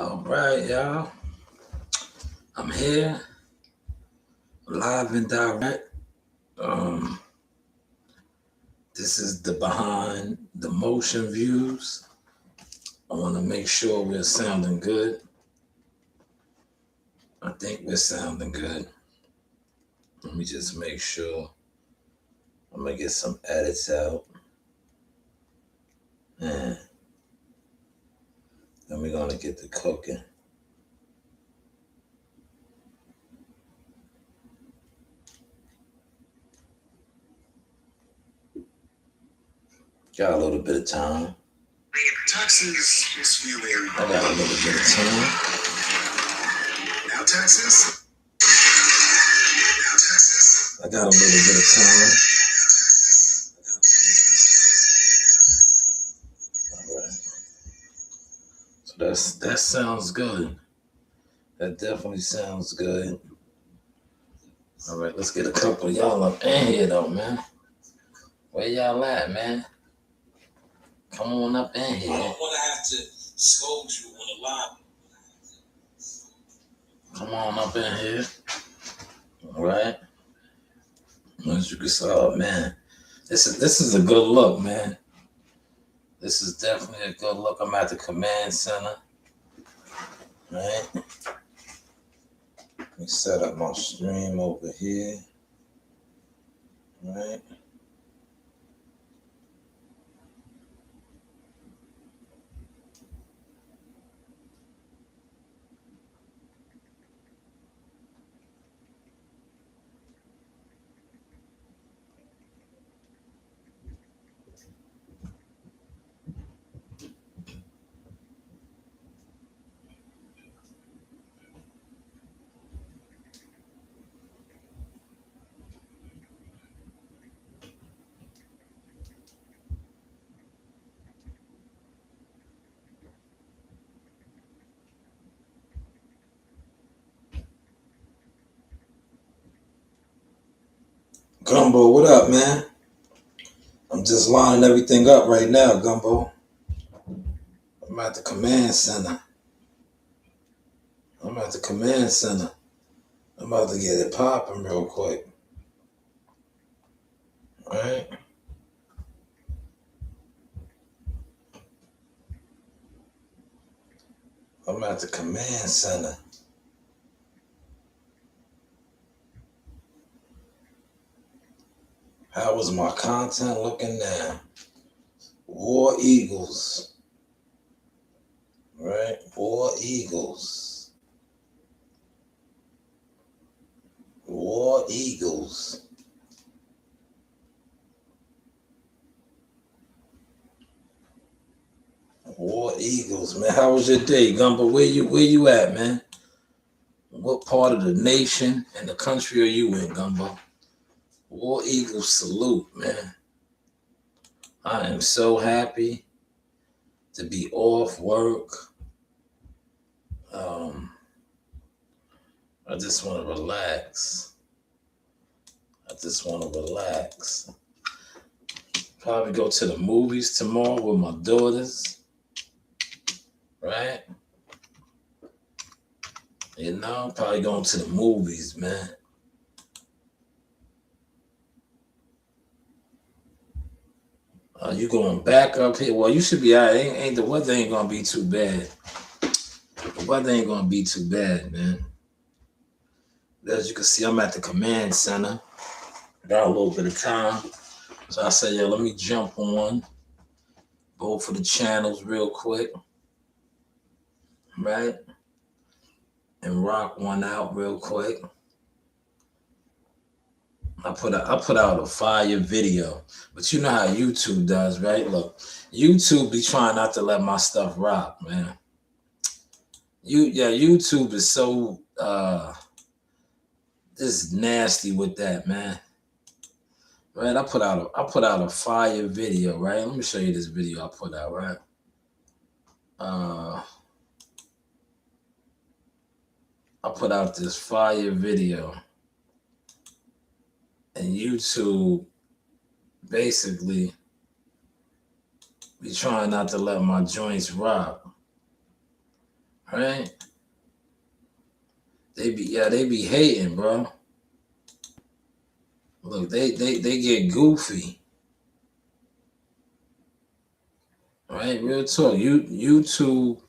All right, y'all. I'm here, live and direct. Um, this is the behind the motion views. I want to make sure we're sounding good. I think we're sounding good. Let me just make sure. I'm gonna get some edits out. And then we're gonna get to cooking. Got a little bit of time. Texas is feeling. I got a little bit of time. Now Texas. I got a little bit of time. All right. So that sounds good. That definitely sounds good. All right, let's get a couple of y'all up in here though, man. Where y'all at, man? Come on up in here. I don't want to have to scold you on the line. Come on up in here. All right. As you can see, oh man, this is a good look, man. This is definitely a good look. I'm at the command center. Right. Let me set up my stream over here. Right. Gumbo, what up, man? I'm just lining everything up right now, Gumbo. I'm at the command center. I'm about to get it popping real quick. All right. I'm at the command center. How was my content looking now? War Eagles. Right? War Eagles. War Eagles. War Eagles, man. How was your day, Gumbo? Where you at, man? What part of the nation and the country are you in, Gumbo? War Eagles salute, man. I am so happy to be off work. I just want to relax. Probably go to the movies tomorrow with my daughters. Right? You know, probably going to the movies, man. You going back up here? Well, you should be all right. Ain't the weather ain't gonna be too bad. The weather ain't gonna be too bad, man. As you can see, I'm at the command center. Got a little bit of time. So I said, yo, let me jump on both of the channels real quick. Right? And rock one out real quick. I put out a fire video, but you know how YouTube does, right? Look, YouTube be trying not to let my stuff rock, man. YouTube is so just nasty with that, man. Right? I put out a fire video, right? Let me show you this video I put out, right? I put out this fire video. And YouTube basically be trying not to let my joints rock. right? They be hating, bro. Look, they get goofy, right? Real talk. YouTube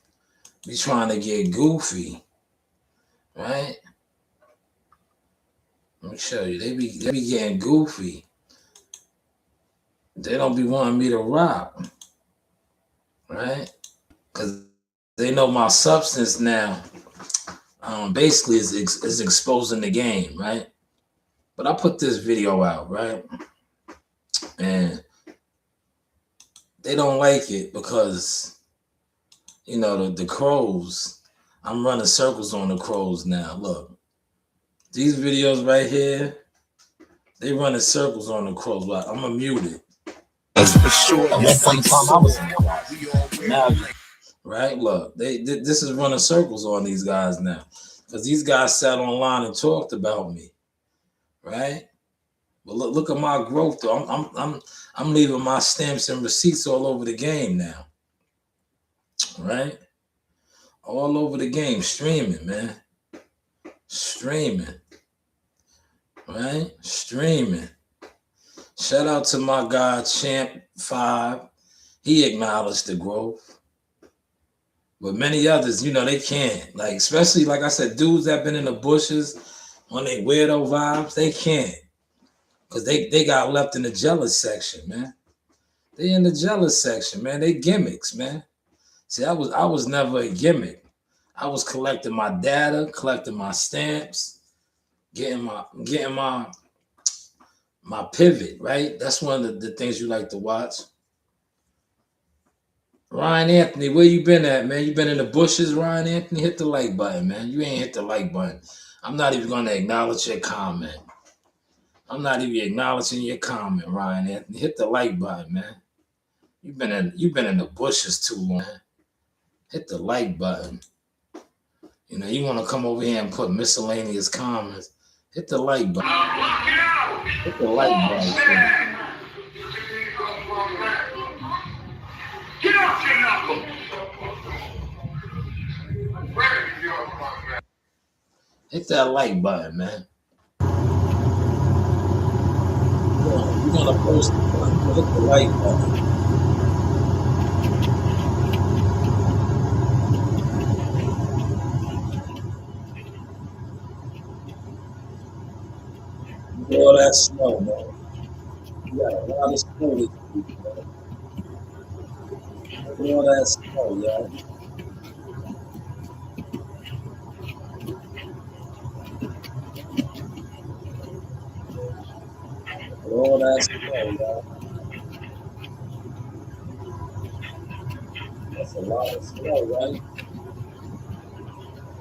be trying to get goofy, right? Let me show you. They be getting goofy. They don't be wanting me to rock, right? Because they know my substance now. Basically is exposing the game, right? But I put this video out, right? And they don't like it because, you know, the crows, I'm running circles on the crows now. Look, these videos right here, they running circles on the crows. Like, I'm gonna mute it. At one point in time, I was in the class. Now, right? Look, this is running circles on these guys now. Because these guys sat online and talked about me, right? But look at my growth though. I'm leaving my stamps and receipts all over the game now, right? All over the game, streaming, man, streaming, right? Streaming. Shout out to my guy Champ 5. He acknowledged the growth, but many others, you know, they can't. Like, especially like I said, dudes that been in the bushes on they weirdo vibes, they can't. Because they got left in the jealous section, man. They in the jealous section, man. They gimmicks, man. See, I was never a gimmick. I was collecting my data, collecting my stamps, getting my pivot, right? That's one of the things you like to watch. Ryan Anthony, where you been at, man? You been in the bushes, Ryan Anthony? Hit the like button, man. You ain't hit the like button. I'm not even gonna acknowledge your comment. I'm not even acknowledging your comment, Ryan Anthony. Hit the like button, man. You've been in the bushes too long. Man. Hit the like button. You know, you want to come over here and put miscellaneous comments. Hit the like button. Hit the like button. Man. Get off your knuckles. Hit that like button, man. You're gonna post it. Hit the like button. All that snow, man. You got a lot of snow this week, man. All that snow, y'all. All that snow, y'all. That's a lot of snow, right?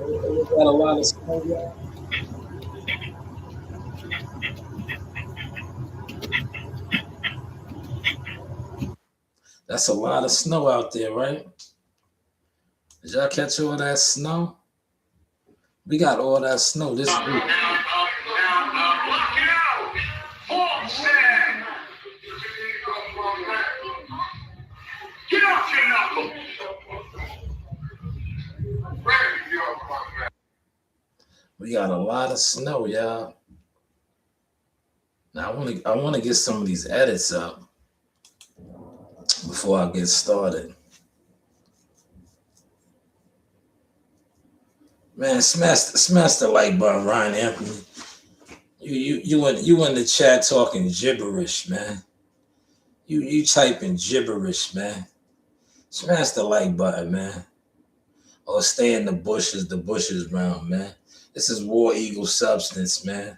You got a lot of snow, y'all. That's a lot of snow out there, right? Did y'all catch all that snow? We got all that snow this week. Get off your knuckles. We got a lot of snow, y'all. Now I want to get some of these edits up before I get started. Man, smash the like button, Ryan Anthony. You in the chat talking gibberish, man. You typing gibberish, man. Smash the like button, man. Or stay in the bushes round, man. This is War Eagle Substance, man.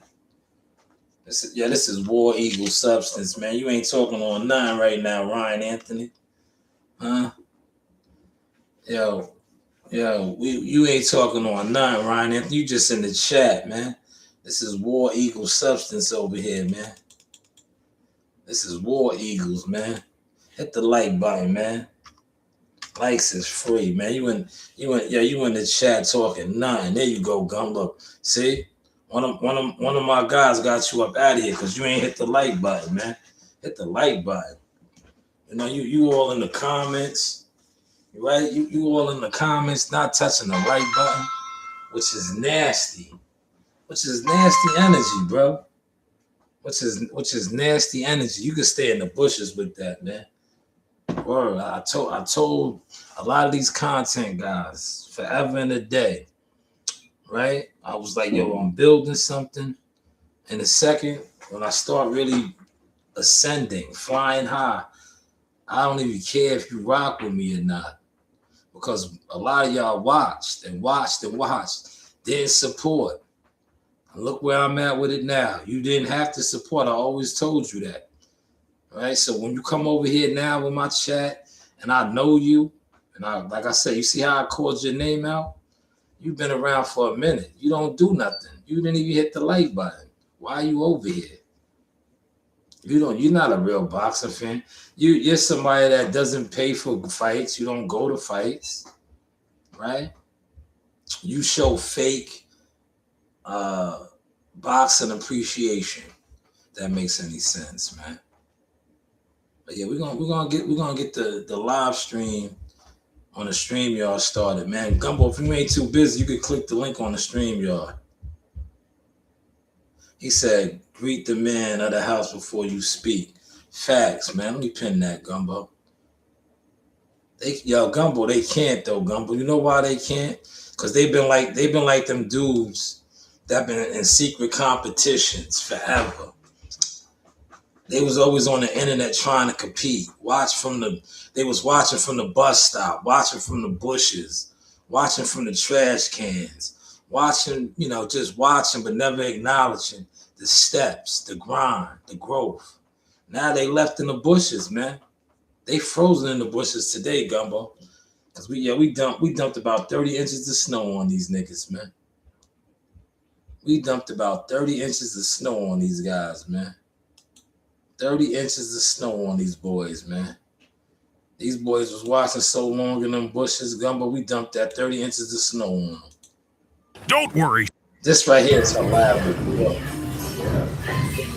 This is War Eagle Substance, man. You ain't talking on 9 right now, Ryan Anthony. Huh? Yo, you ain't talking on 9, Ryan Anthony. You just in the chat, man. This is War Eagle Substance over here, man. This is War Eagles, man. Hit the like button, man. Likes is free, man. You in the chat talking 9. There you go, Gum. Look, see? One of my guys got you up out of here because you ain't hit the like button, man. Hit the like button. You know, you all in the comments. right? You all in the comments, not touching the right button, which is nasty. Which is nasty energy, bro. Which is nasty energy. You can stay in the bushes with that, man. Word. I told a lot of these content guys forever and a day, right? I was like, yo, I'm building something. In a second, when I start really ascending, flying high, I don't even care if you rock with me or not. Because a lot of y'all watched and watched and watched, didn't support. Look where I'm at with it now. You didn't have to support. I always told you that. All right. So when you come over here now with my chat and I know you, and like I said, you see how I called your name out? You've been around for a minute. You don't do nothing. You didn't even hit the like button. Why are you over here? You're not a real boxing fan. You're somebody that doesn't pay for fights. You don't go to fights. Right? You show fake boxing appreciation. That makes any sense, man. But yeah, we're gonna get the live stream on the StreamYard started, man. Gumbo, if you ain't too busy, you could click the link on the StreamYard. He said, greet the man of the house before you speak. Facts, man. Let me pin that, Gumbo. Gumbo, they can't though, Gumbo. You know why they can't? Because they've been like them dudes that been in secret competitions forever. They was always on the internet trying to compete. They was watching from the bus stop, watching from the bushes, watching from the trash cans, watching, just watching but never acknowledging the steps, the grind, the growth. Now they left in the bushes, man. They frozen in the bushes today, Gumbo. Cause we dumped about 30 inches of snow on these niggas, man. We dumped about 30 inches of snow on these guys, man. 30 inches of snow on these boys, man. These boys was watching so long in them bushes, Gumbo. We dumped that 30 inches of snow on them. Don't worry. This right here is hilarious. Yeah.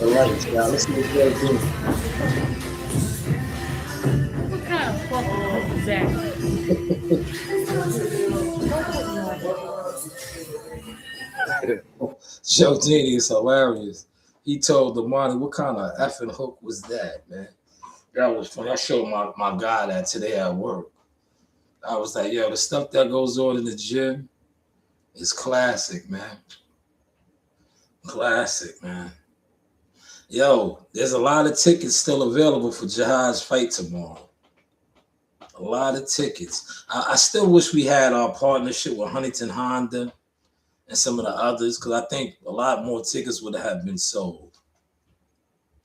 All right, y'all. Listen to this doing. What kind of fucking is that? Joe Dini is hilarious. He told the money, what kind of effing hook was that, man? That was funny. I showed my guy that today at work. I was like, yo, the stuff that goes on in the gym is classic, man. Classic, man. Yo, there's a lot of tickets still available for Jihad's fight tomorrow. A lot of tickets. I still wish we had our partnership with Huntington Honda and some of the others, because I think a lot more tickets would have been sold.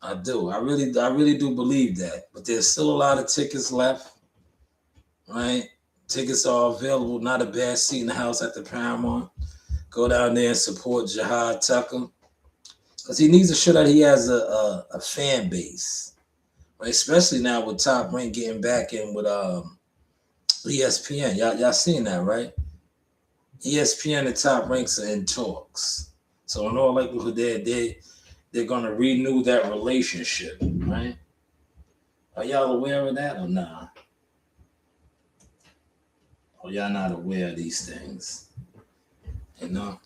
I do. I really do believe that. But there's still a lot of tickets left, right? Tickets are available. Not a bad seat in the house at the Paramount. Go down there and support Jihad Tucker, because he needs to show that he has a fan base, right? Especially now with Top Rank getting back in with ESPN. Y'all seen that, right? ESPN and Top Ranks are in talks. So in all likelihood, they're gonna renew that relationship, right? Are y'all aware of that or nah? Or y'all not aware of these things? You know?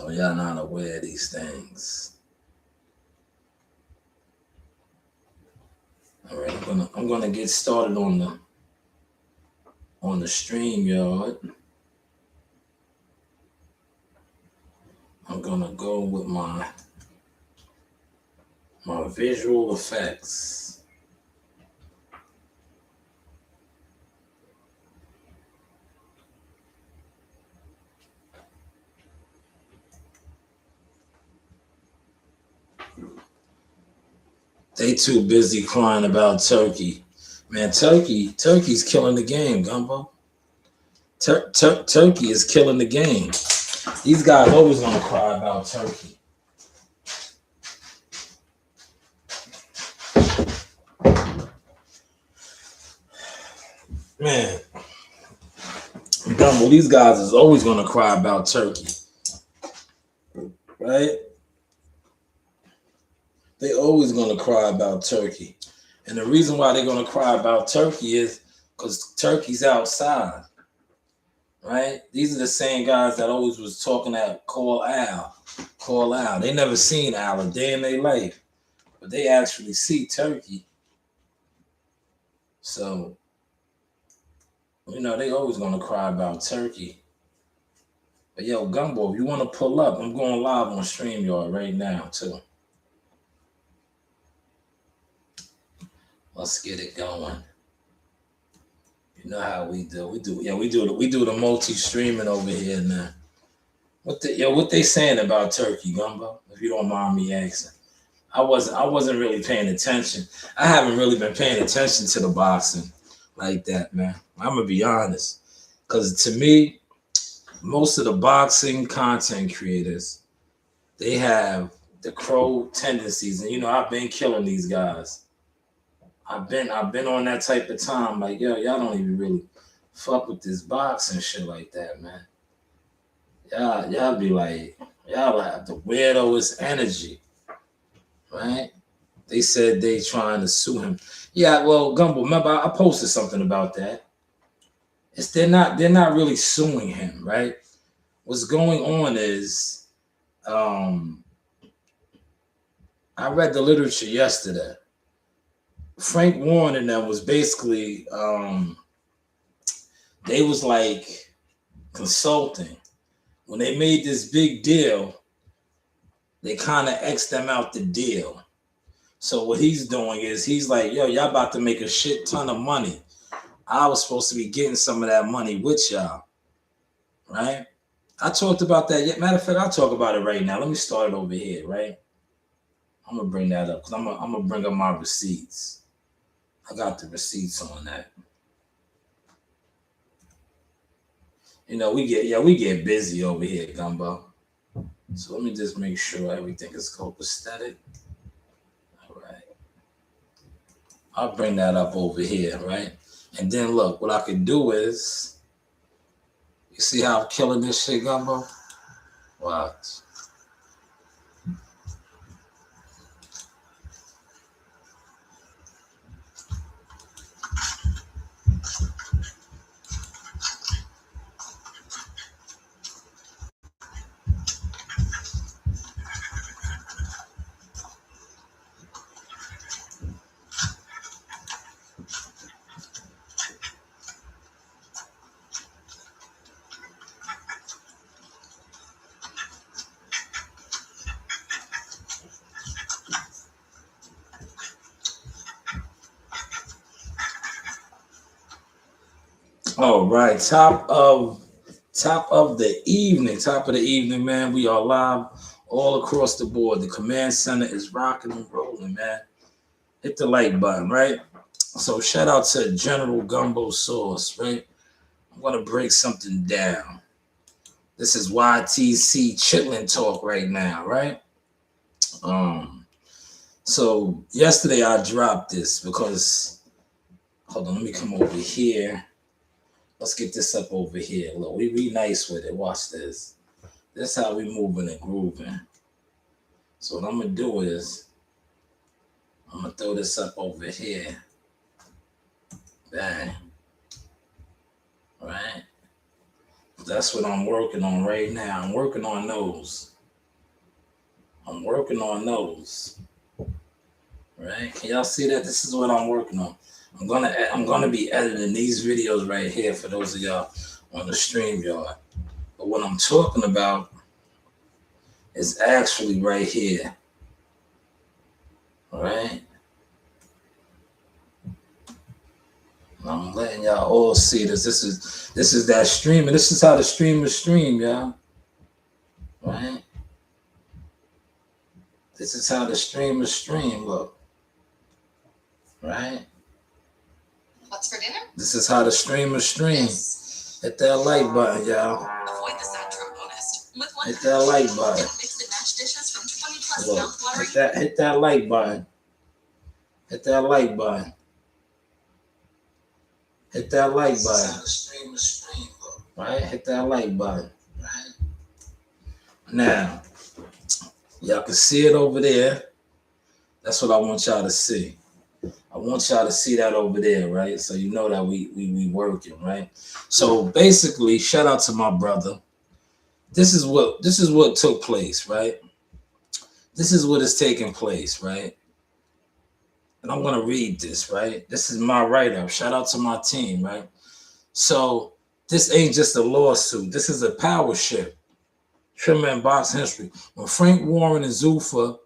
Or y'all not aware of these things? All right, I'm gonna get started on the StreamYard. I'm gonna go with my visual effects. They too busy crying about Turkey. Man, Turkey's killing the game, Gumbo. Turkey is killing the game. These guys always gonna cry about Turkey. Man, Gumbo, these guys is always gonna cry about Turkey. Right? They always gonna cry about Turkey. And the reason why they're gonna cry about Turkey is because Turkey's outside, right? These are the same guys that always was talking at Call Al. Call Al. They never seen Al a day in their life, but they actually see Turkey. So, they always gonna cry about Turkey. But yo, Gumbo, if you wanna pull up, I'm going live on StreamYard right now too. Let's get it going. You know how we do. We do the multi-streaming over here now. What they saying about Turkey, Gumbo? If you don't mind me asking. I wasn't really paying attention. I haven't really been paying attention to the boxing like that, man. I'm gonna be honest. Cause to me, most of the boxing content creators, they have the crow tendencies. And I've been killing these guys. I've been on that type of time, like, yo, y'all don't even really fuck with this boxing shit like that, man. Y'all be like, y'all have the weirdest energy, right? They said they trying to sue him. Yeah, well, Gumbo, remember I posted something about that. They're not really suing him, right? What's going on is, I read the literature yesterday. Frank Warren and them was basically, they was like consulting. When they made this big deal, they kind of X'd them out the deal. So what he's doing is he's like, yo, y'all about to make a shit ton of money. I was supposed to be getting some of that money with y'all, right? I talked about that. Matter of fact, I'll talk about it right now. Let me start it over here, right? I'm going to bring that up because I'm going to bring up my receipts. I got the receipts on that. We get busy over here, Gumbo. So let me just make sure everything is copacetic. All right. I'll bring that up over here, right? And then look, what I can do is, you see how I'm killing this shit, Gumbo? Watch. All right, top of the evening, man. We are live all across the board. The command center is rocking and rolling, man. Hit the like button, right? So shout out to General Gumbo Sauce, right? I'm gonna break something down. This is YTC Chitlin Talk right now, right? So yesterday I dropped this because, hold on, let me come over here. Let's get this up over here. Look, we be nice with it. Watch this. This how we moving and grooving. So what I'm gonna do is I'm gonna throw this up over here. Bang. Right? That's what I'm working on right now. I'm working on those. Right? Can y'all see that? This is what I'm working on. I'm gonna be editing these videos right here for those of y'all on the StreamYard. But what I'm talking about is actually right here. All right? I'm letting y'all all see this. This is that streaming. This is how the streamers stream, y'all. Right? This is how the streamers stream. Look. Right? What's for dinner? This is how the streamers stream. Hit that like button, y'all. Avoid the sad trombonist. With one Hit that like button. mix and match dishes from 20 plus Look, mouth-watering. hit that like button. Hit that like button. Hit that like button. Right? Hit that like button. Right? Now, y'all can see it over there. That's what I want y'all to see. I want y'all to see that over there, right? So you know that we working, right? So basically, shout out to my brother. This is what took place, right? This is what is taking place, right? And I'm gonna read this, right? This is my write-up. Shout out to my team, right? So this ain't just a lawsuit. This is a power shift. Trimmer in boxing history. When Frank Warren and Zuffa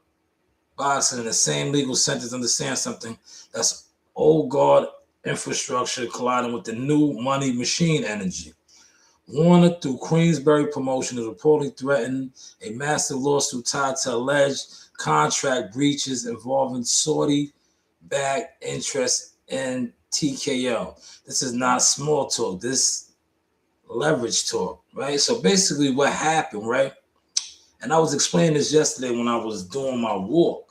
boxing in the same legal sentence, understand something. That's old guard infrastructure colliding with the new money machine energy. Warner, through Queensberry Promotion, is reportedly threatening a massive lawsuit tied to alleged contract breaches involving Saudi-backed interest in TKO. This is not small talk. This leverage talk, right? So basically, what happened, right? And I was explaining this yesterday when I was doing my walk.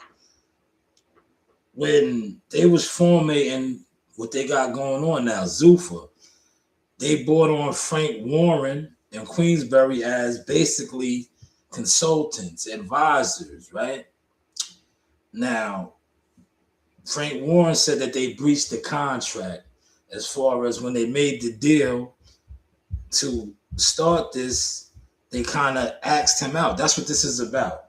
When they was forming what they got going on now, Zuffa, they brought on Frank Warren and Queensberry as basically consultants, advisors, right? Now, Frank Warren said that they breached the contract as far as when they made the deal to start this, they kind of asked him out. That's what this is about.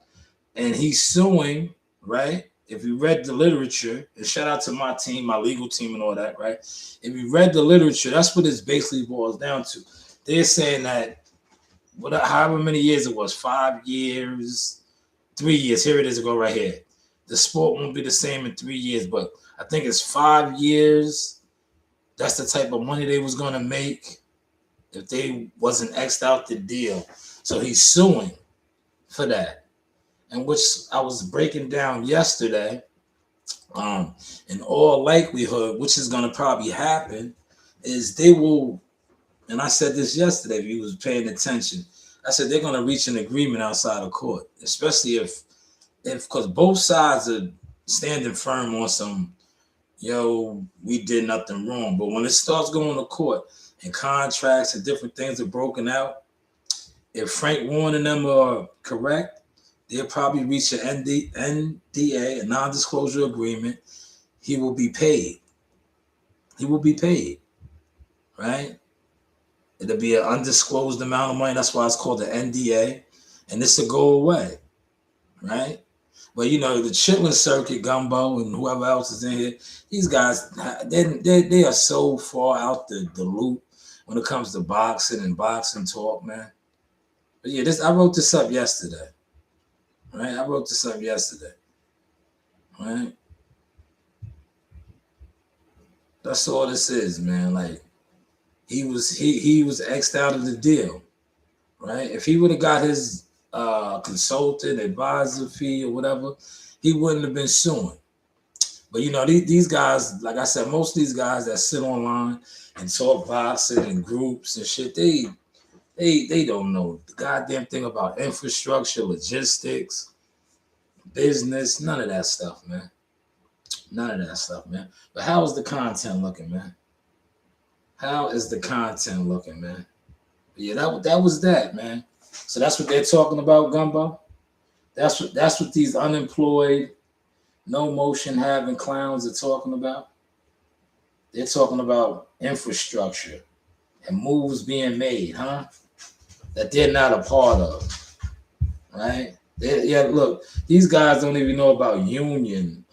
And he's suing, right? If you read the literature, and shout out to my team, my legal team and all that, right? If you read the literature, that's what it basically boils down to. They're saying that however many years it was, 5 years, 3 years, here it is, go right here. The sport won't be the same in 3 years, but I think it's 5 years. That's the type of money they was gonna make if they wasn't X'd out the deal. So he's suing for that. And which I was breaking down yesterday, in all likelihood, which is going to probably happen, is they will, and I said this yesterday if you was paying attention, I said they're going to reach an agreement outside of court, especially if because both sides are standing firm on some, we did nothing wrong. But when it starts going to court and contracts and different things are broken out, if Frank Warren and them are correct, they'll probably reach an NDA, a non-disclosure agreement. He will be paid. He will be paid, right? It'll be an undisclosed amount of money. That's why it's called the NDA. And this will go away, right? But, the Chitlin Circuit, Gumbo, and whoever else is in here, these guys, they are so far out the loop when it comes to boxing and boxing talk, man. But yeah, I wrote this up yesterday. Right? I wrote this up yesterday. Right? That's all this is, man. Like he was X'd out of the deal. Right? If he would have got his consultant, advisor fee or whatever, he wouldn't have been suing. But these guys, like I said, most of these guys that sit online and talk boxing and groups and shit, they don't know the goddamn thing about infrastructure, logistics, business, none of that stuff, man. None of that stuff, man. But how is the content looking, man? How is the content looking, man? But yeah, that was that, man. So that's what they're talking about, Gumbo. That's what these unemployed, no motion having clowns are talking about. They're talking about infrastructure and moves being made, huh? That they're not a part of, right? Look, these guys don't even know about union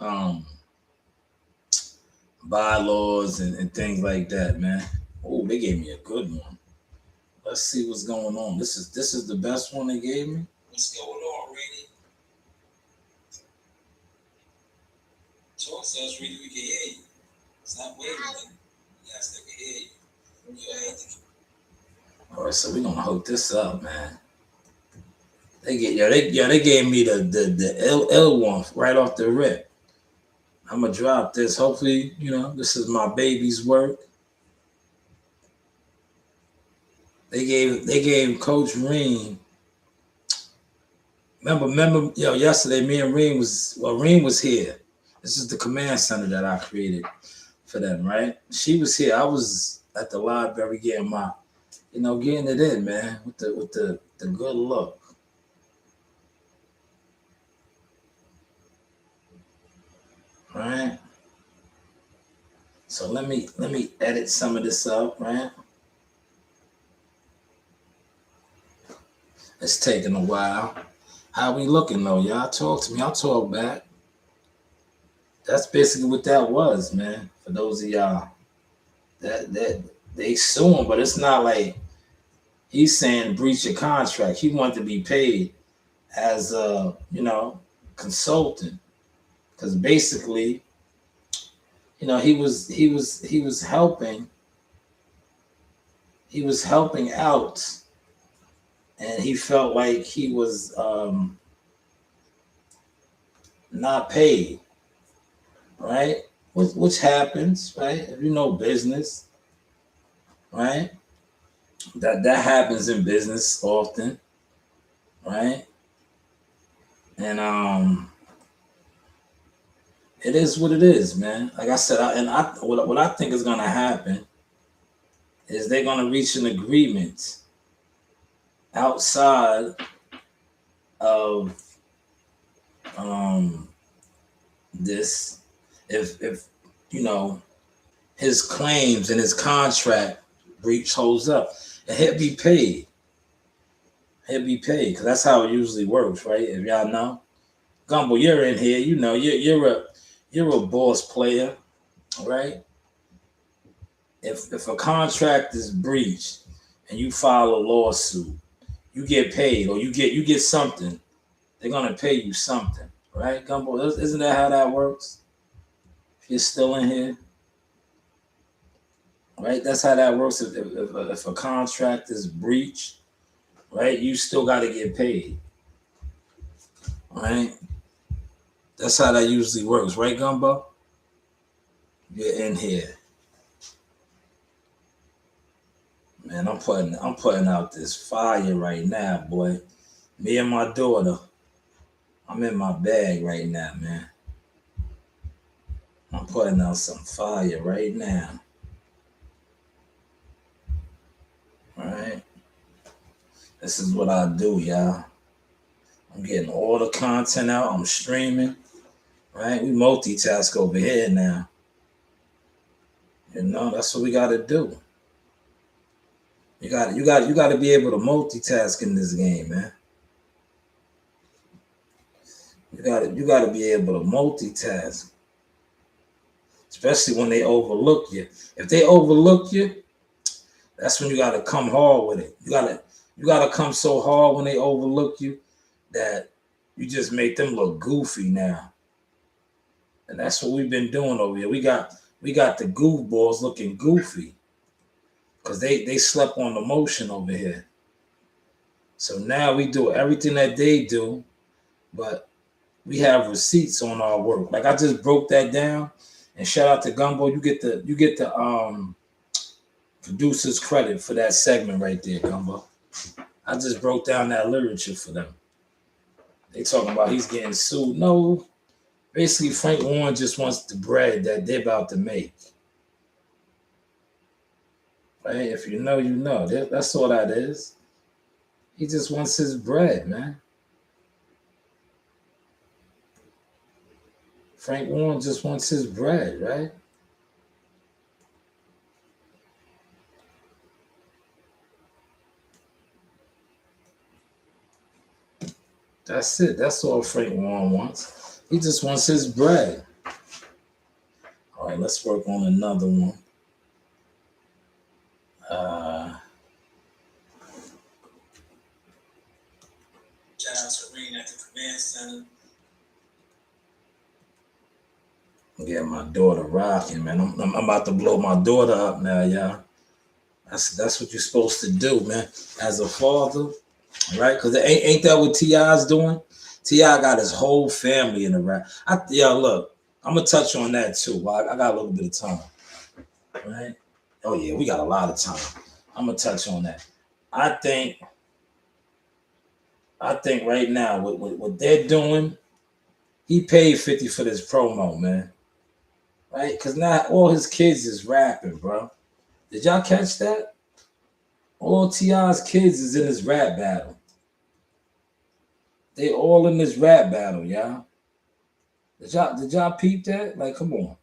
bylaws and things like that, man. Oh, they gave me a good one. Let's see what's going on. This is the best one they gave me. What's going on, Reedy? Talk to us, Reedy. We can hear you. Stop waving. Yes, they can hear you. All right, so we're gonna hook this up, man. They gave me the L one right off the rip. I'm gonna drop this. Hopefully, this is my baby's work. They gave Coach Reem. Remember, yesterday me and Reem was here. This is the command center that I created for them, right? She was here. I was at the library getting getting it in, man, with the good look. Right? So let me edit some of this up, right? It's taking a while. How we looking though? Y'all talk to me. I'll talk back. That's basically what that was, man. For those of y'all that they suing, but it's not like he's saying breach of contract. He wanted to be paid as a consultant, because basically, he was helping out, and he felt like he was not paid, right? Which happens, right? If you know business, right? That happens in business often, right? And it is what it is, man. Like I said, what I think is gonna happen is they're gonna reach an agreement outside of this. If his claims and his contract breach holds up, and he'll be paid. He'll be paid, because that's how it usually works, right? If y'all know, Gumbo, you're in here. You're a boss player, right? If a contract is breached and you file a lawsuit, you get paid, or you get something. They're gonna pay you something, right, Gumbo? Isn't that how that works? If you're still in here, right? That's how that works. If a contract is breached, right, you still got to get paid, right? That's how that usually works, right, Gumbo? You're in here, man. I'm putting out this fire right now, boy. Me and my daughter. I'm in my bag right now, man. I'm putting out some fire right now. All right. This is what I do, y'all. I'm getting all the content out. I'm streaming. Right? We multitask over here now. That's what we gotta do. You gotta be able to multitask in this game, man. You gotta be able to multitask. Especially when they overlook you. If they overlook you, that's when you gotta come hard with it. You gotta come so hard when they overlook you that you just make them look goofy now. And that's what we've been doing over here. We got the goofballs looking goofy, because they slept on the motion over here. So now we do everything that they do, but we have receipts on our work. Like I just broke that down, and shout out to Gumbo. You get the producer's credit for that segment right there, Gumbo. I just broke down that literature for them. They talking about he's getting sued. No, basically Frank Warren just wants the bread that they're about to make. Right? If you know, you know. That's all that is. He just wants his bread, man. Frank Warren just wants his bread, right? That's it. That's all Frank Warren wants. He just wants his bread. All right, let's work on another one. Shout out to Ring at the command center. I'm getting my daughter rocking, man. I'm about to blow my daughter up now, y'all. That's what you're supposed to do, man. As a father, right? Because ain't that what T.I.'s doing? T.I. got his whole family in the rap. Look, I'm gonna touch on that too. I got a little bit of time, right? Oh yeah, we got a lot of time. I'm gonna touch on that. I think right now what they're doing, he paid 50 for this promo, man. Right? Because not all his kids is rapping, bro. Did y'all catch that? All T.I.'s kids is in this rap battle. They all in this rap battle, y'all. Did y'all peep that? Like, come on.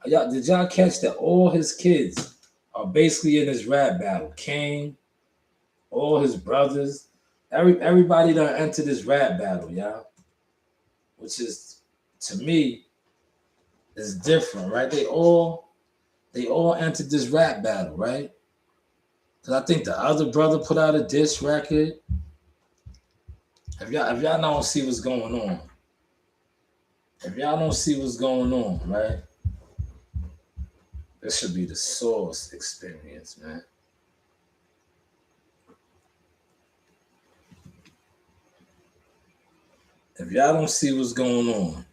Did y'all catch that all his kids are basically in this rap battle? Kane, all his brothers, everybody done entered this rap battle, y'all. Which is, to me, is different, right? They all entered this rap battle, right? Cause I think the other brother put out a diss record. If y'all don't see what's going on, if y'all don't see what's going on, right? This should be the Source experience, man. If y'all don't see what's going on,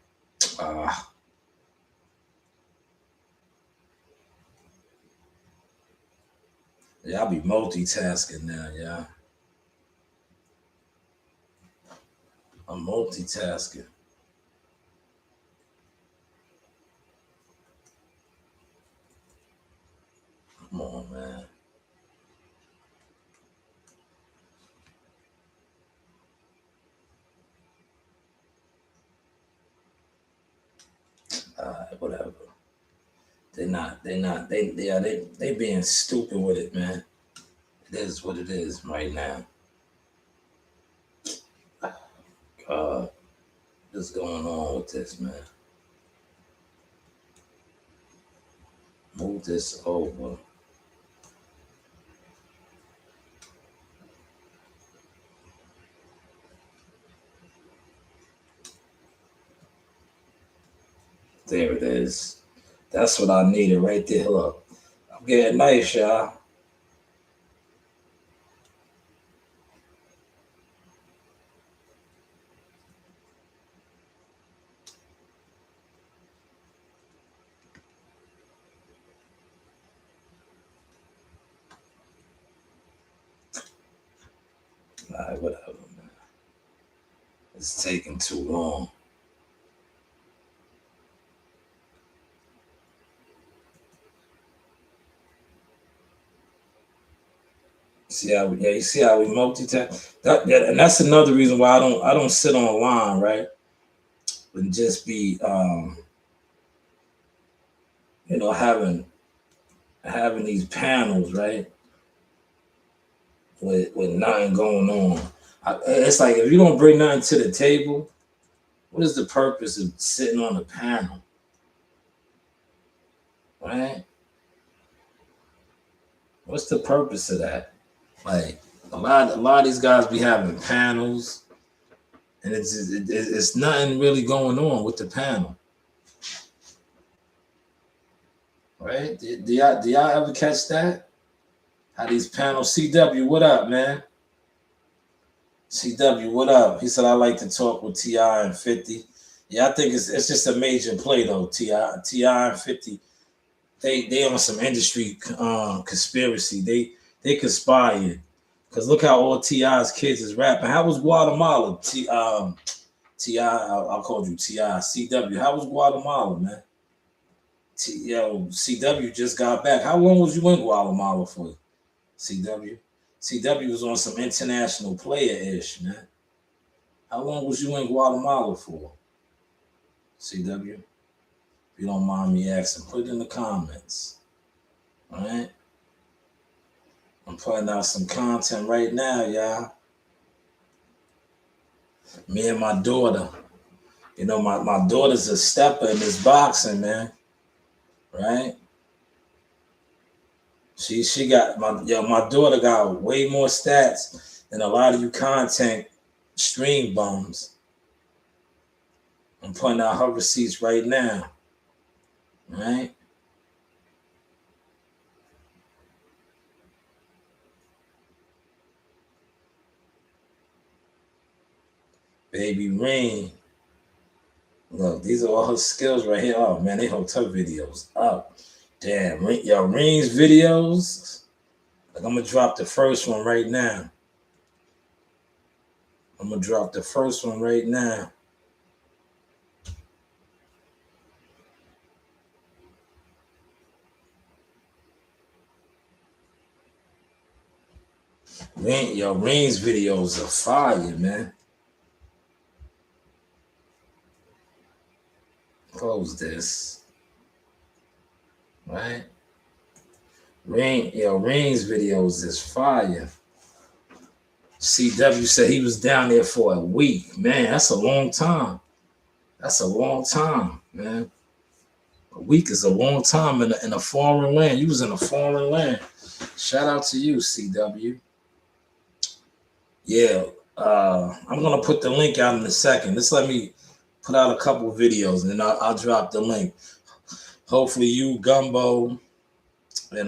y'all be multitasking now, y'all. I'm multitasking. Come on, man. Whatever. They being stupid with it, man. It is what it is right now. God, what's going on with this, man? Move this over. There it is. That's what I needed right there. Look, I'm getting nice, y'all. All right, whatever, man. It's taking too long. You see how we multitask. And that's another reason why I don't sit online, right? And just be having these panels, right? With nothing going on. It's like if you don't bring nothing to the table, what is the purpose of sitting on a panel? Right? What's the purpose of that? Like a lot of these guys be having panels, and it's nothing really going on with the panel. Right? Do y'all ever catch that? How these panels, CW, what up, man? CW, what up? He said I like to talk with T.I. and 50. Yeah, I think it's just a major play though. T.I. and 50, they on some industry conspiracy. They conspired. Cause look how all T.I.'s kids is rapping. How was Guatemala? T.I. I called you T.I. CW. How was Guatemala, man? CW just got back. How long was you in Guatemala for? CW? CW was on some international player-ish, man. How long was you in Guatemala for? CW? If you don't mind me asking, put it in the comments. All right? I'm putting out some content right now, y'all. Me and my daughter. You know, my daughter's a stepper in this boxing, man. Right? She got my daughter got way more stats than a lot of you content stream bums. I'm putting out her receipts right now. Right? Baby Rain. Look, these are all her skills right here. Oh man, they hooked her videos up. Damn, Rain's videos. Like I'm gonna drop the first one right now. Rain's videos are fire, man. Close this. right? Rain's videos is fire. CW said he was down there for a week. Man, that's a long time. That's a long time, man. A week is a long time in a foreign land. You was in a foreign land. Shout out to you, CW. Yeah, I'm gonna put the link out in a second. Just let me put out a couple videos and then I'll drop the link. Hopefully you, Gumbo, and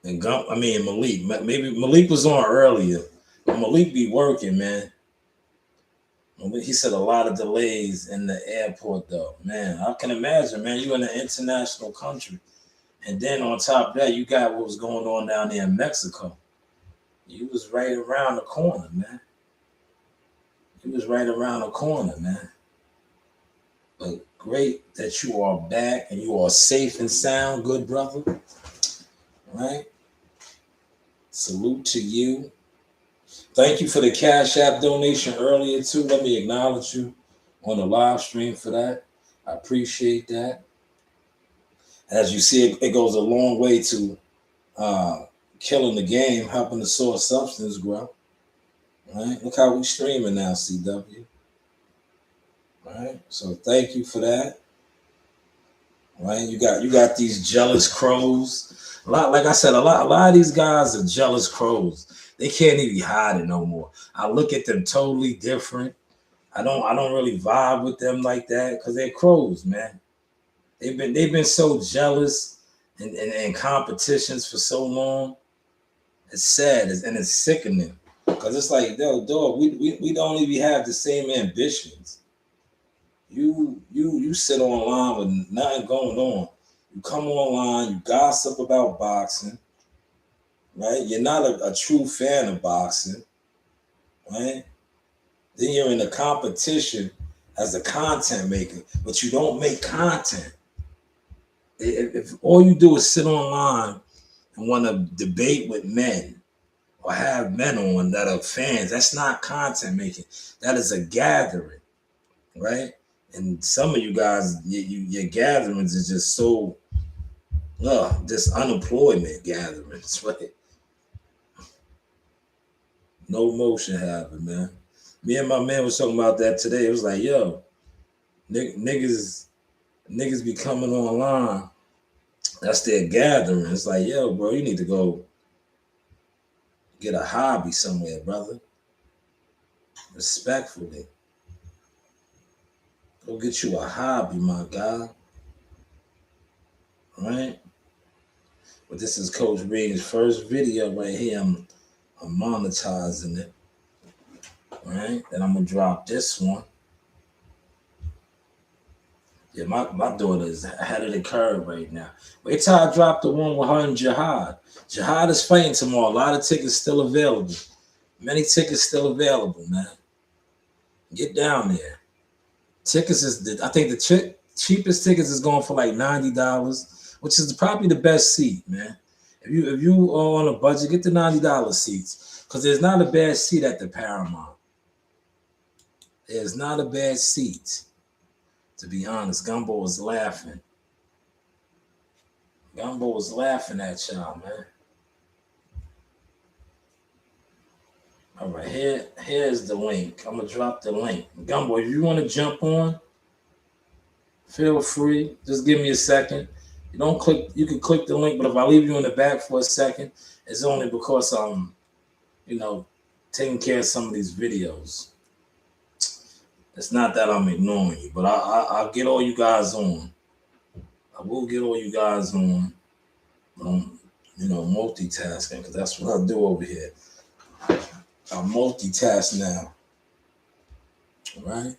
Malik. Maybe Malik was on earlier. But Malik be working, man. He said a lot of delays in the airport, though. Man, I can imagine, man. You in an international country. And then on top of that, you got what was going on down there in Mexico. You was right around the corner, man. You was right around the corner, man. But great that you are back and you are safe and sound, good brother. Right? Salute to you. Thank you for the Cash App donation earlier, too. Let me acknowledge you on the live stream for that. I appreciate that. As you see, it goes a long way to killing the game, helping the source substance grow. Right? Look how we streaming now, CW. Right? So thank you for that. Right? You got these jealous crows. Like I said, a lot of these guys are jealous crows. They can't even hide it no more. I look at them totally different. I don't really vibe with them like that because they're crows, man. They've been so jealous and competitions for so long. It's sad and it's sickening because it's like, yo, dog, we don't even have the same ambitions. You sit online with nothing going on. You come online, you gossip about boxing, right? You're not a true fan of boxing, right? Then you're in a competition as a content maker, but you don't make content. If all you do is sit online and want to debate with men or have men on that are fans, that's not content making. That is a gathering, right? And some of you guys, your gatherings is just so, just unemployment gatherings, right? No motion happened, man. Me and my man was talking about that today. It was like, yo, niggas be coming online. That's their gathering. It's like, yo, bro, you need to go get a hobby somewhere, brother. Respectfully. Go get you a hobby, my guy. All right? But this is Coach Reed's first video right here. I'm monetizing it. All right? Then I'm going to drop this one. Yeah, my daughter is ahead of the curve right now. Wait till I drop the one with her and Jihad. Jihad is fighting tomorrow. A lot of tickets still available. Many tickets still available, man. Get down there. Tickets is, I think the cheapest tickets is going for like $90, which is probably the best seat, man. If you are on a budget, get the $90 seats because there's not a bad seat at the Paramount. There's not a bad seat. To be honest, Gumbo was laughing. Gumbo was laughing at y'all, man. All right, here's the link. I'm gonna drop the link. Gumbo, if you want to jump on, feel free. Just give me a second. You don't click. You can click the link, but if I leave you in the back for a second, it's only because I'm, taking care of some of these videos. It's not that I'm ignoring you, but I'll get all you guys on. I will get all you guys on, multitasking, because that's what I do over here. I multitask now, right?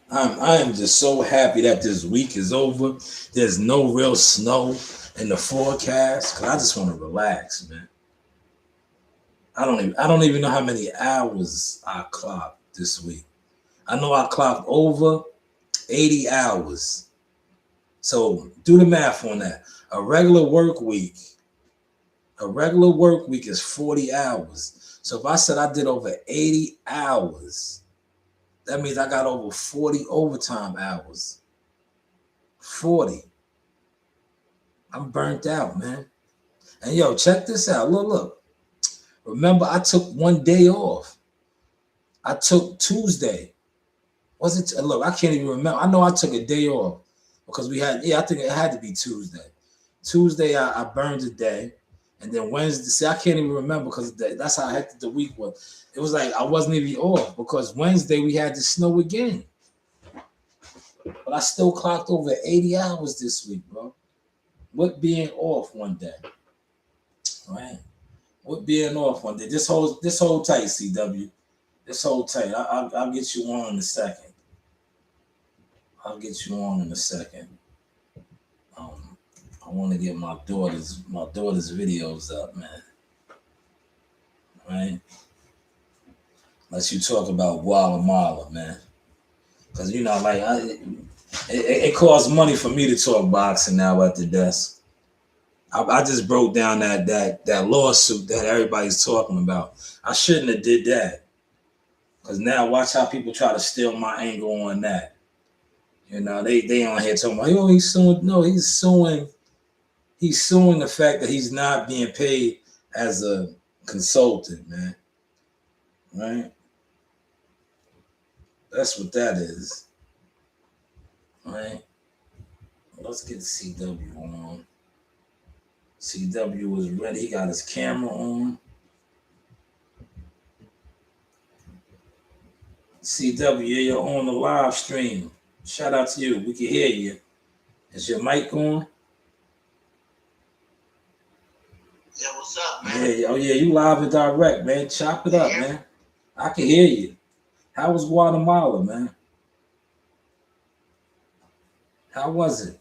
I am just so happy that this week is over. There's no real snow in the forecast, because I just want to relax, man. I don't even know how many hours I clocked this week. I know I clocked over 80 hours. So do the math on that. A regular work week is 40 hours. So if I said I did over 80 hours, that means I got over 40 overtime hours. 40. I'm burnt out, man. And yo, check this out. Look. Remember, I took one day off. I took Tuesday. Was it? Look, I can't even remember. I know I took a day off because I think it had to be Tuesday. Tuesday, I burned a day. And then Wednesday, see, I can't even remember because that's how hectic the week was. It was like I wasn't even off because Wednesday we had the snow again. But I still clocked over 80 hours this week, bro. What being off one day? Right? What being off one day? This whole tight, CW. This whole tight. I'll get you on in a second. I want to get my daughter's videos up, man. Right? Let's you talk about Guatemala, man. Because like it costs money for me to talk boxing now at the desk. I just broke down that lawsuit that everybody's talking about. I shouldn't have did that. Because now watch how people try to steal my angle on that. They on here talking about, yo, he's suing. No, he's suing the fact that he's not being paid as a consultant, man. Right? That's what that is. Right? Let's get CW on. CW is ready. He got his camera on. CW, you're on the live stream. Shout out to you. We can hear you. Is your mic on? Yeah, what's up, man? Yeah, you live and direct, man. Chop it up, man. I can hear you. How was Guatemala, man? How was it?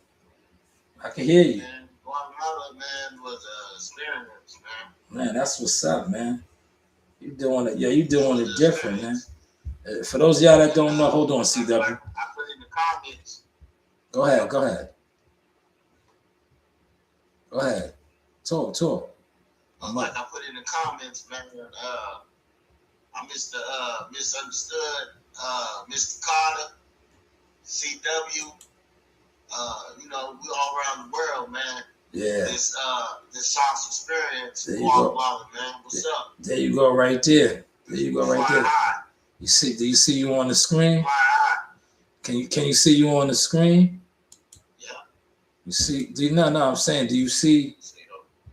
I can hear you. Man, Guatemala, man, was an experience, man. Man, that's what's up, man. You doing it? Yeah, you doing it different, man. For those of y'all that don't know, hold on, CW. I put in the comments. Go ahead. Talk. Like I put in the comments, man. I misunderstood. Mr. Carter, CW. We all around the world, man. Yeah. This sauce experience. There you Guatemala, man. What's up? There you go, right there. You see? Do you see you on the screen? Can you see you on the screen? Yeah. You see? I'm saying, do you see?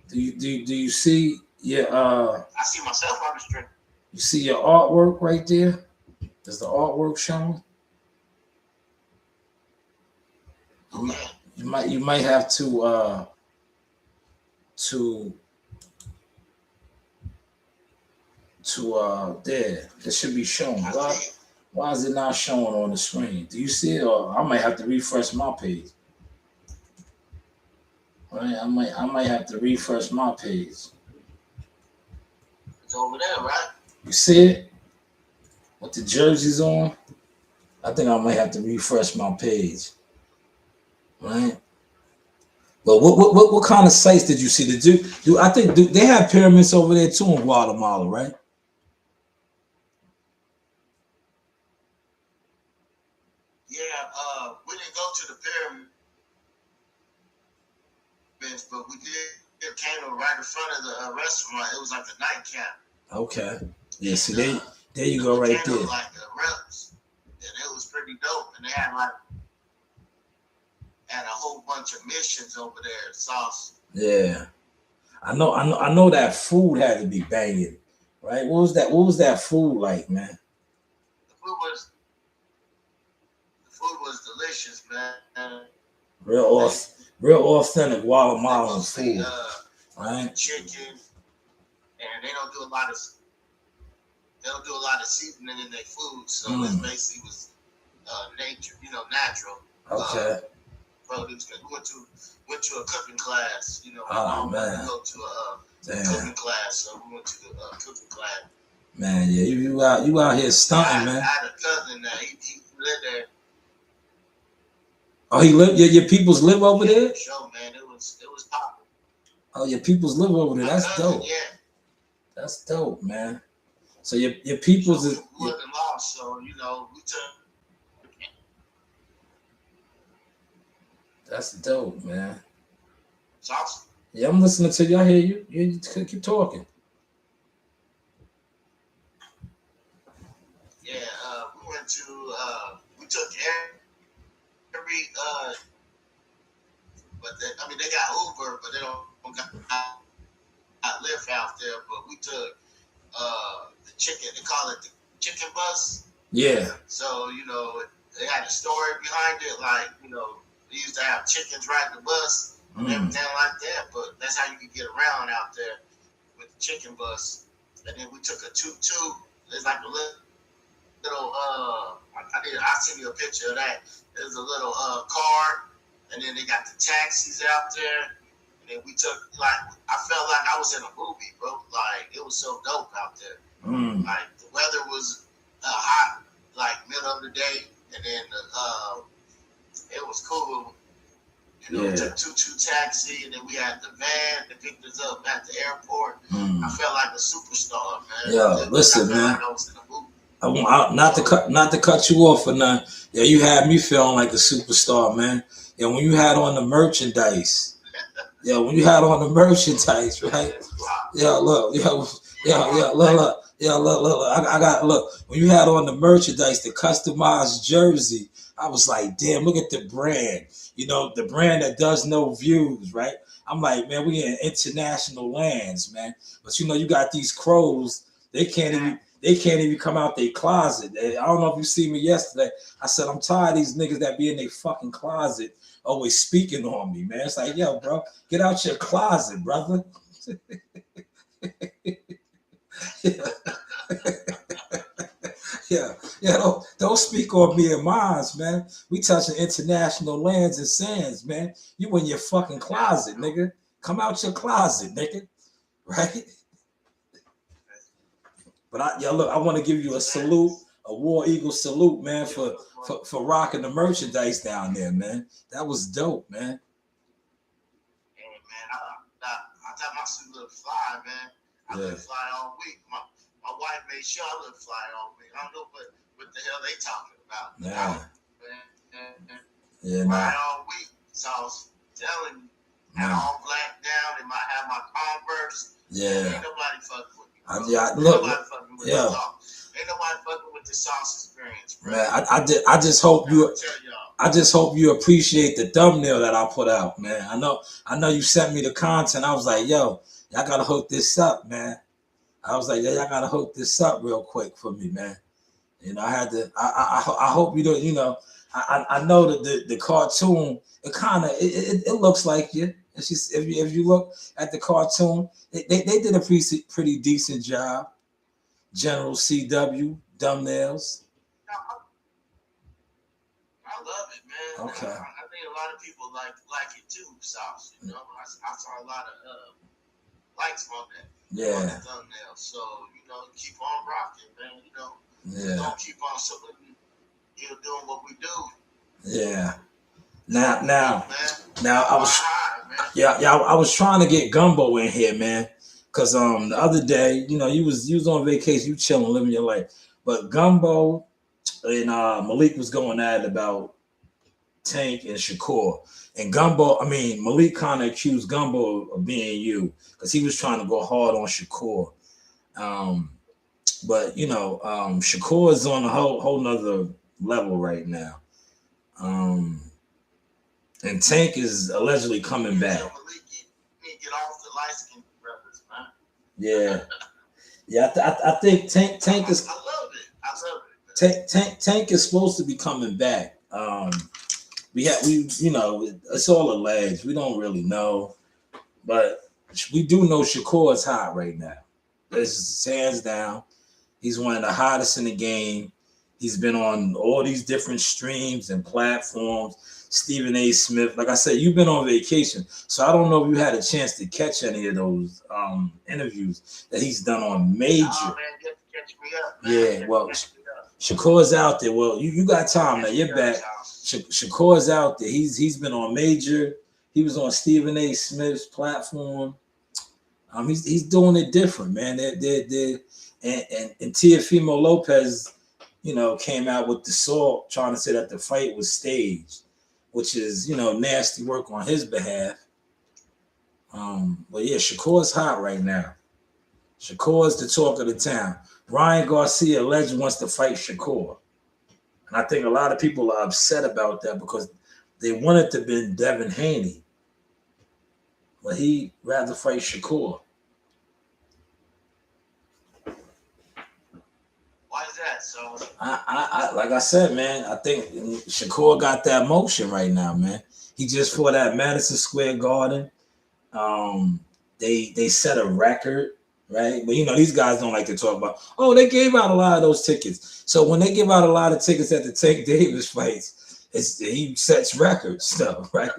Do you see your I see myself on the screen. You see your artwork right there? Is the artwork showing? You might have to there. It should be showing. Why is it not showing on the screen? Do you see it? Or I might have to refresh my page. Right? I might have to refresh my page. It's over there, right? You see it? With the jerseys on? I think I might have to refresh my page. Right? But what kind of sites did you see? They have pyramids over there too in Guatemala, right? Yeah, we didn't go to the pyramids, but we did came right in front of the restaurant. It was like a nightcap. Okay. Yeah, see, there you go right there. Like the reps, and it was pretty dope. And they had a whole bunch of missions over there. Sauce. Yeah, I know that food had to be banging, right? What was that food like, man? The food was delicious, man. Real authentic Guatemalan food, right? Chicken, and they don't do a lot of seasoning in their food, so it basically was nature, natural. Okay. Produce. We went to a cooking class, Oh man. We go to a cooking class, so we went to the cooking class. Man, yeah, you out here stunting, man. I had a cousin that he lived there. Oh, he lived. Your peoples live over there. Show, man, it was popping. Oh, your peoples live over there. That's dope. Yeah. That's dope, man. So your peoples is. We wasn't lost, so we took. That's dope, man. It's awesome. Yeah, I'm listening to you. I hear you. You keep talking. Yeah, we went to we took every but they got Uber, but they don't got Lyft out there. But we took the chicken. They call it the chicken bus. Yeah. So they had a story behind it, like they used to have chickens riding the bus and everything like that. But that's how you could get around out there with the chicken bus. And then we took a tuk-tuk. It's like a little I'll send you a picture of that. There's a little car, and then they got the taxis out there. And then we took, I felt like I was in a movie, bro. Like, it was so dope out there. Like, the weather was hot, like middle of the day, and then it was cool. We took two taxi, and then we had the van that picked us up at the airport. I felt like a superstar, man. Yeah, listen, man. Like I was in a movie. Not to cut you off or nothing. Yeah, you had me feeling like a superstar, man. Yeah, when you had on the merchandise. Yeah, when you had on the merchandise, right? Yeah, look. Look. I got look. When you had on the merchandise, the customized jersey, I was like, damn, look at the brand. The brand that does no views, right? I'm like, man, we in international lands, man. But you got these crows. They can't even come out their closet. I don't know if you see me yesterday. I said, I'm tired of these niggas that be in their fucking closet always speaking on me, man. It's like, yo, bro, get out your closet, brother. Yeah. Don't speak on me and mine, man. We touching international lands and sands, man. You in your fucking closet, nigga. Come out your closet, nigga. Right? But I want to give you a salute, a War Eagle salute, man, for rocking the merchandise down there, man. That was dope, man. Hey, man, I thought my suit looked fly, man. I looked fly all week. My wife made sure I looked fly all week. I don't know what the hell they talking about. Fly all week. So I was telling you, had all black down. They might have my Converse. Yeah. Ain't nobody fucking with me. Ain't nobody fucking with the sauce experience, bro. Man, I just hope you appreciate the thumbnail that I put out, man. I know you sent me the content. I was like, yo, y'all gotta hook this up, man. I was like, yeah, y'all gotta hook this up real quick for me, man. I had to. I hope you don't. I know that the cartoon, it looks like you. If you look at the cartoon, they did a pretty decent job. General CW, thumbnails. I love it, man. Okay. I think a lot of people like it too, Sauce. I saw a lot of likes on that. Yeah. On the thumbnail. So, keep on rocking, man. Yeah. Don't keep on doing what we do. Yeah. Now I was trying to get Gumbo in here, man. Cause the other day, you was on vacation, you chilling, living your life. But Gumbo and Malik was going at it about Tank and Shakur. And Malik kind of accused Gumbo of being you, because he was trying to go hard on Shakur. But Shakur is on a whole nother level right now. And Tank is allegedly coming back. Malik, you need to get off the light skin brothers, man. Yeah. I think Tank is. I love it. Tank is supposed to be coming back. It's all alleged. We don't really know, but we do know Shakur is hot right now. It's hands down. He's one of the hottest in the game. He's been on all these different streams and platforms. Stephen A. Smith, like I said, you've been on vacation, so I don't know if you had a chance to catch any of those interviews that he's done on Major. Oh, man, catch me up, man. Yeah, well, Shakur's out there. Well, you got time now. You're back. Shakur's out there. He's been on Major. He was on Stephen A. Smith's platform. He's doing it different, man. And Teofimo Lopez, came out with the salt trying to say that the fight was staged, which is, nasty work on his behalf. But yeah, Shakur's hot right now. Shakur's the talk of the town. Ryan Garcia, legend, wants to fight Shakur. And I think a lot of people are upset about that because they wanted to be Devin Haney. But he'd rather fight Shakur. Why is that? So I like I said, man, I think Shakur got that motion right now, man. He just fought at Madison Square Garden. They set a record, right? But these guys don't like to talk about, they gave out a lot of those tickets. So when they give out a lot of tickets at the Tank Davis fights, he sets records stuff, right?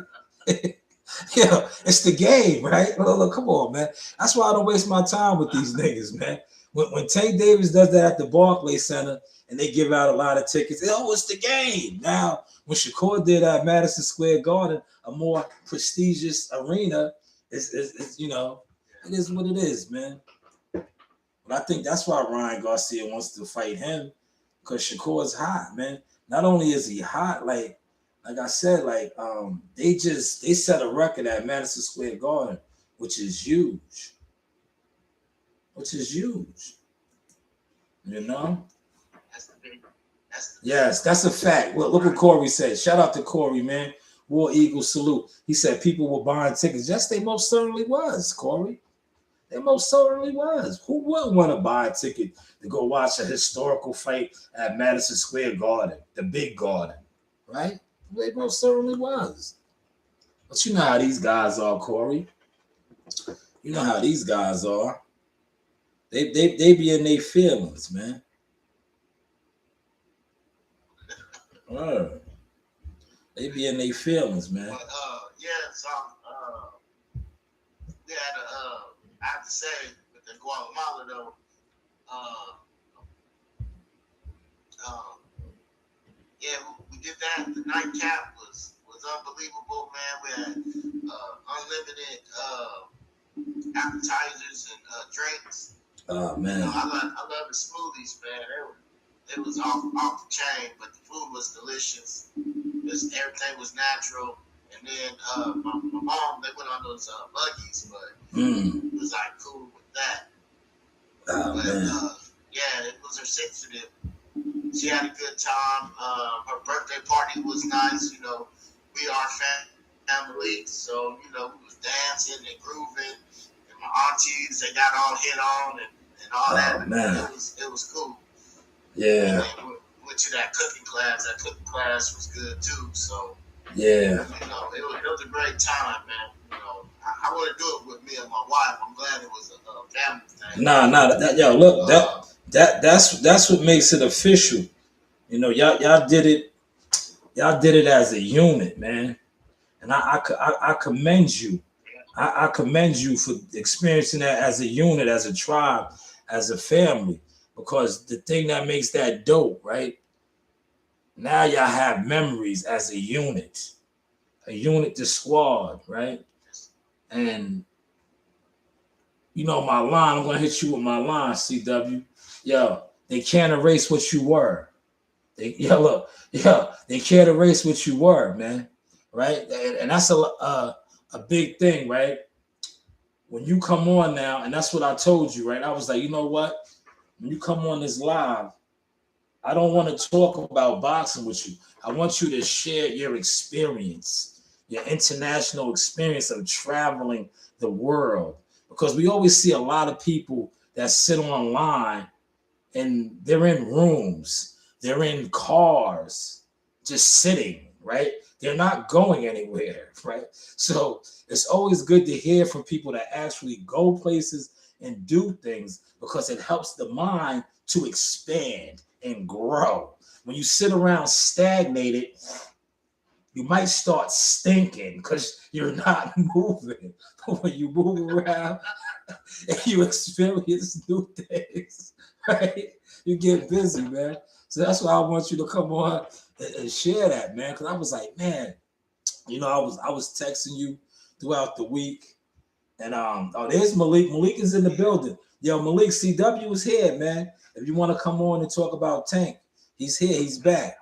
It's the game, right? Look, come on, man. That's why I don't waste my time with these niggas, man. When Tank Davis does that at the Barclays Center and they give out a lot of tickets, it's the game. Now, when Shakur did at Madison Square Garden, a more prestigious arena, it's it is what it is, man. But I think that's why Ryan Garcia wants to fight him, because Shakur's hot, man. Not only is he hot, like I said, they set a record at Madison Square Garden, which is huge. That's the big. Yes, that's a fact. Look what Corey said. Shout out to Corey, man. War Eagle salute. He said people were buying tickets. Yes, they most certainly was, Corey. They most certainly was. Who wouldn't want to buy a ticket to go watch a historical fight at Madison Square Garden, the big garden, right? They most certainly was. But you know how these guys are, Corey. You know how these guys are. They be in their feelings, man. They be in their feelings, man. But so we had I have to say with the Guatemala though, we did that. The nightcap was unbelievable, man. We had unlimited appetizers and drinks. Oh man, I love the smoothies, man. It was off the chain, but the food was delicious. Everything was natural. And then my mom, they went on those buggies, but it was like cool with that. Oh man. It was her 60th. She had a good time. Her birthday party was nice. We are family, so we was dancing and grooving. And my aunties, they got all hit on and all that. Man. It was cool. Yeah. We went to that cooking class. That cooking class was good too. So yeah. it was a great time, man. I want to do it with me and my wife. I'm glad it was a family thing. That's what makes it official. Y'all did it. Y'all did it as a unit, man. And I commend you. I commend you for experiencing that as a unit, as a tribe, as a family. Because the thing that makes that dope, right? Now y'all have memories as a unit to squad, right? And my line, I'm gonna hit you with my line, CW. Yo, they can't erase what you were. They can't erase what you were, man. Right? And that's a big thing, right? When you come on now, and that's what I told you, right? I was like, you know what? When you come on this live, I don't want to talk about boxing with you. I want you to share your experience, your international experience of traveling the world. Because we always see a lot of people that sit online and they're in rooms, they're in cars, just sitting, right? They're not going anywhere, right? So it's always good to hear from people that actually go places and do things, because it helps the mind to expand and grow. When you sit around stagnated, you might start stinking because you're not moving. But when you move around and you experience new things, right? You get busy, man. So that's why I want you to come on and share that, man. Because I was like, man, I was texting you throughout the week. And there's Malik. Malik is in the building. Yo, Malik, CW is here, man. If you want to come on and talk about Tank, he's here. He's back.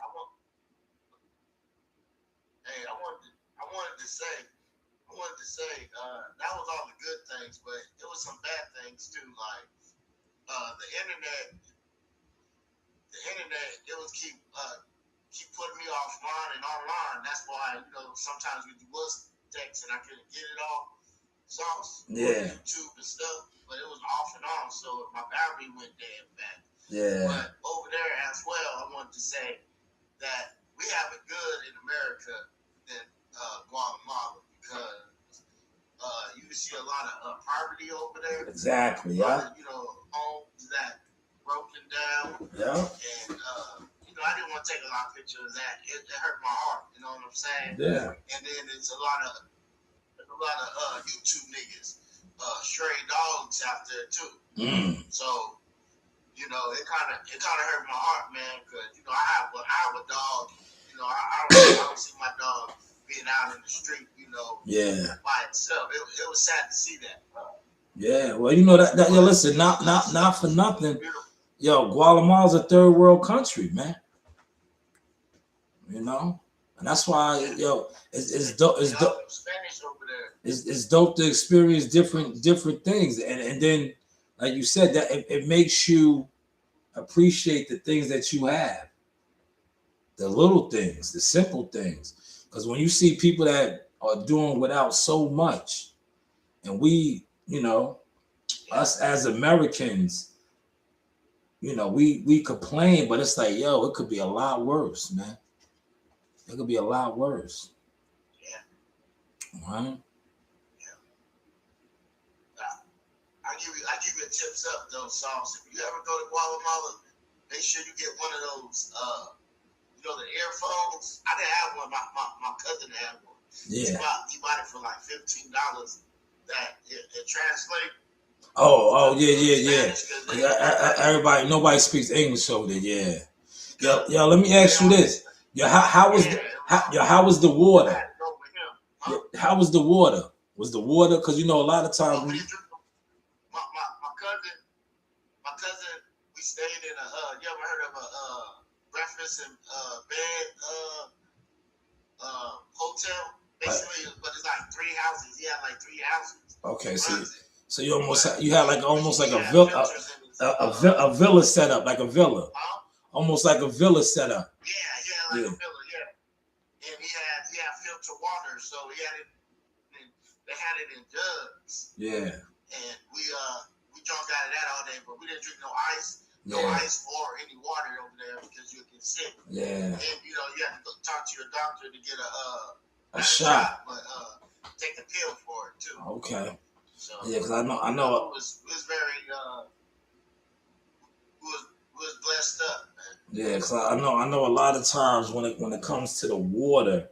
I want I wanted to say that was all the good things, but it was some bad things too. Like the internet, it was keep putting me offline and online. That's why sometimes we was text and I couldn't get it all sauce on YouTube and stuff, but it was off and on, so my battery went dead fast. Yeah. But over there as well, I wanted to say that we have it good in America than Guatemala because you see a lot of poverty over there. Exactly. Yeah. Homes that broken down. Yeah. And I didn't want to take a lot of pictures of that. It hurt my heart. You know what I'm saying? Yeah. And then there's a lot of YouTube niggas, stray dogs out there too. So it kind of hurt my heart, man, because I have a dog. I don't see my dog being out in the street, by itself. It was sad to see that. Yeah, well, that yo, listen, not for nothing. Yo, Guatemala's a third world country, man. And that's why, it's dope. It's dope. Spanish over there. It's dope to experience different things, and then, like you said, that it makes you appreciate the things that you have, the little things, the simple things. Because when you see people that are doing without so much, and we, us as Americans, we complain, but it's like, yo, it could be a lot worse, man. It could be a lot worse. Yeah. Right? I give you a tips up though, Sauce. If you ever go to Guatemala, make sure you get one of those the earphones. I didn't have one, my cousin had one. Yeah. He bought it for like $15 that it translates. Oh, yeah. Everybody, nobody speaks English over there, yeah. Yo, let me ask you this. Yo, how was the water? How was the water? Was the water, because a lot of times my cousin, we stayed in you ever heard of a breakfast and bed hotel? Basically, but it's like 3 houses. He had like 3 houses. Okay, so you had like almost like a villa setup, like a villa. Almost like a villa setup. Yeah, like a villa, yeah. And he had filtered water, so they had it in jugs. Yeah. And we drunk out of that all day, but we didn't drink no ice. No ice or any water over there because you get sick. Yeah. And you have to go talk to your doctor to get a shot, but take a pill for it too. Okay. So because I know it was very was blessed up, man. Yeah, because I know a lot of times when it comes to the water,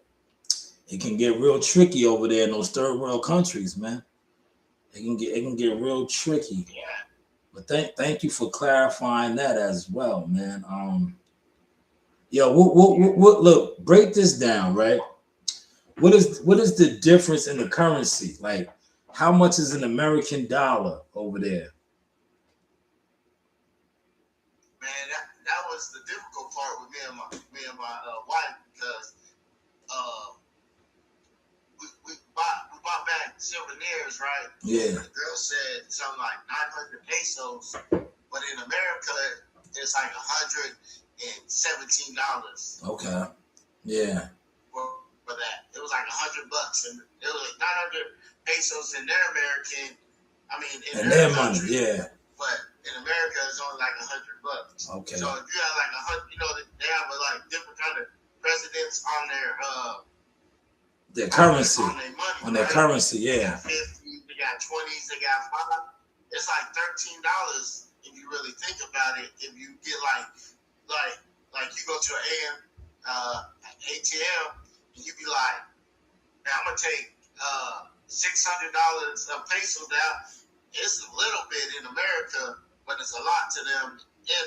it can get real tricky over there in those third world countries, man. It can get real tricky. Yeah. But thank you for clarifying that as well, man. Look, break this down, right? What is the difference in the currency? Like, how much is an American dollar over there? Man, that was the difficult part with me and my wife because we bought back souvenirs, right? Yeah. The girl said something like 900 pesos, but in America it's like $117. Okay. Yeah. For that, it was like $100, and it was like 900 pesos in their American. I mean, in their money, yeah. But in America, it's only like $100. Okay. So if you have like 100, they have like different kind of presidents on their currency, on their money, on their currency, yeah. They got 50s, they got 20s, they got 5. It's like $13 if you really think about it. If you get like you go to an ATM. You be like, man, I'm gonna take $600 of pesos out. It's a little bit in America, but it's a lot to them in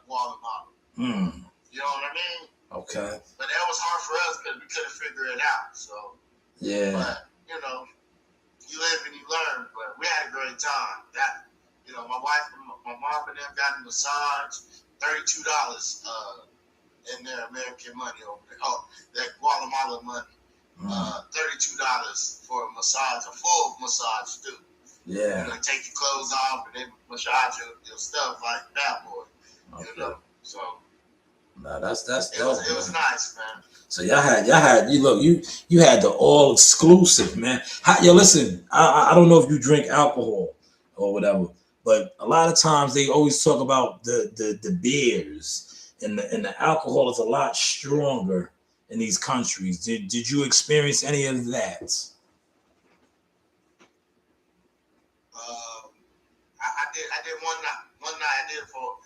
Guatemala. You know what I mean? Okay. But that was hard for us because we couldn't figure it out. So yeah. But you live and you learn. But we had a great time. That my wife, my mom, and them got a massage. $32. In their American money over there. Oh, that Guatemala money. $32 for a massage, a full massage too. Yeah. You know, take your clothes off and then massage your stuff like that, boy. Okay. You know, so Nah, that's it dope. was nice, man. So y'all had you had the all exclusive, man. Yo, listen, I don't know if you drink alcohol or whatever, but a lot of times they always talk about the beers and the alcohol is a lot stronger in these countries. Did you experience any of that? I did one night. One night I did it for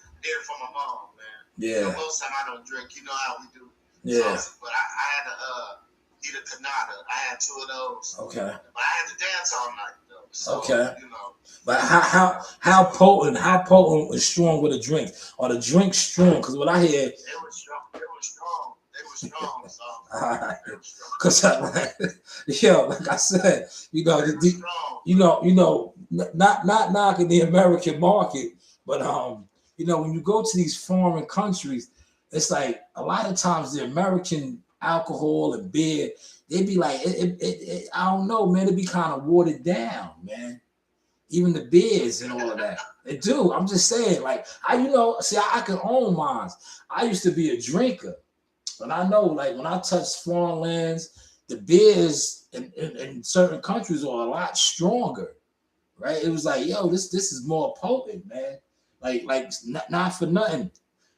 my mom, man. Yeah. You know, most time I don't drink. You know how we do. Yeah. So, but I had to eat a canada. I had 2 of those. Okay. But I had to dance all night though. So, Okay. You know. But how potent and strong were the drinks? Are the drinks strong? Because what I hear, They were strong. They were strong. They were strong. So. They were strong. Cause like I said, you know, They were strong. you know, not knocking the American market, but you know, when you go to these foreign countries, it's like a lot of times the American alcohol and beer, they be like, I don't know, man, it be kind of watered down, man. Even the beers and all of that. They do. I'm just saying, like, I can own mine. I used to be a drinker. But I know, like, when I touch foreign lands, the beers in certain countries are a lot stronger, right? It was like, yo, this is more potent, man. Like not for nothing.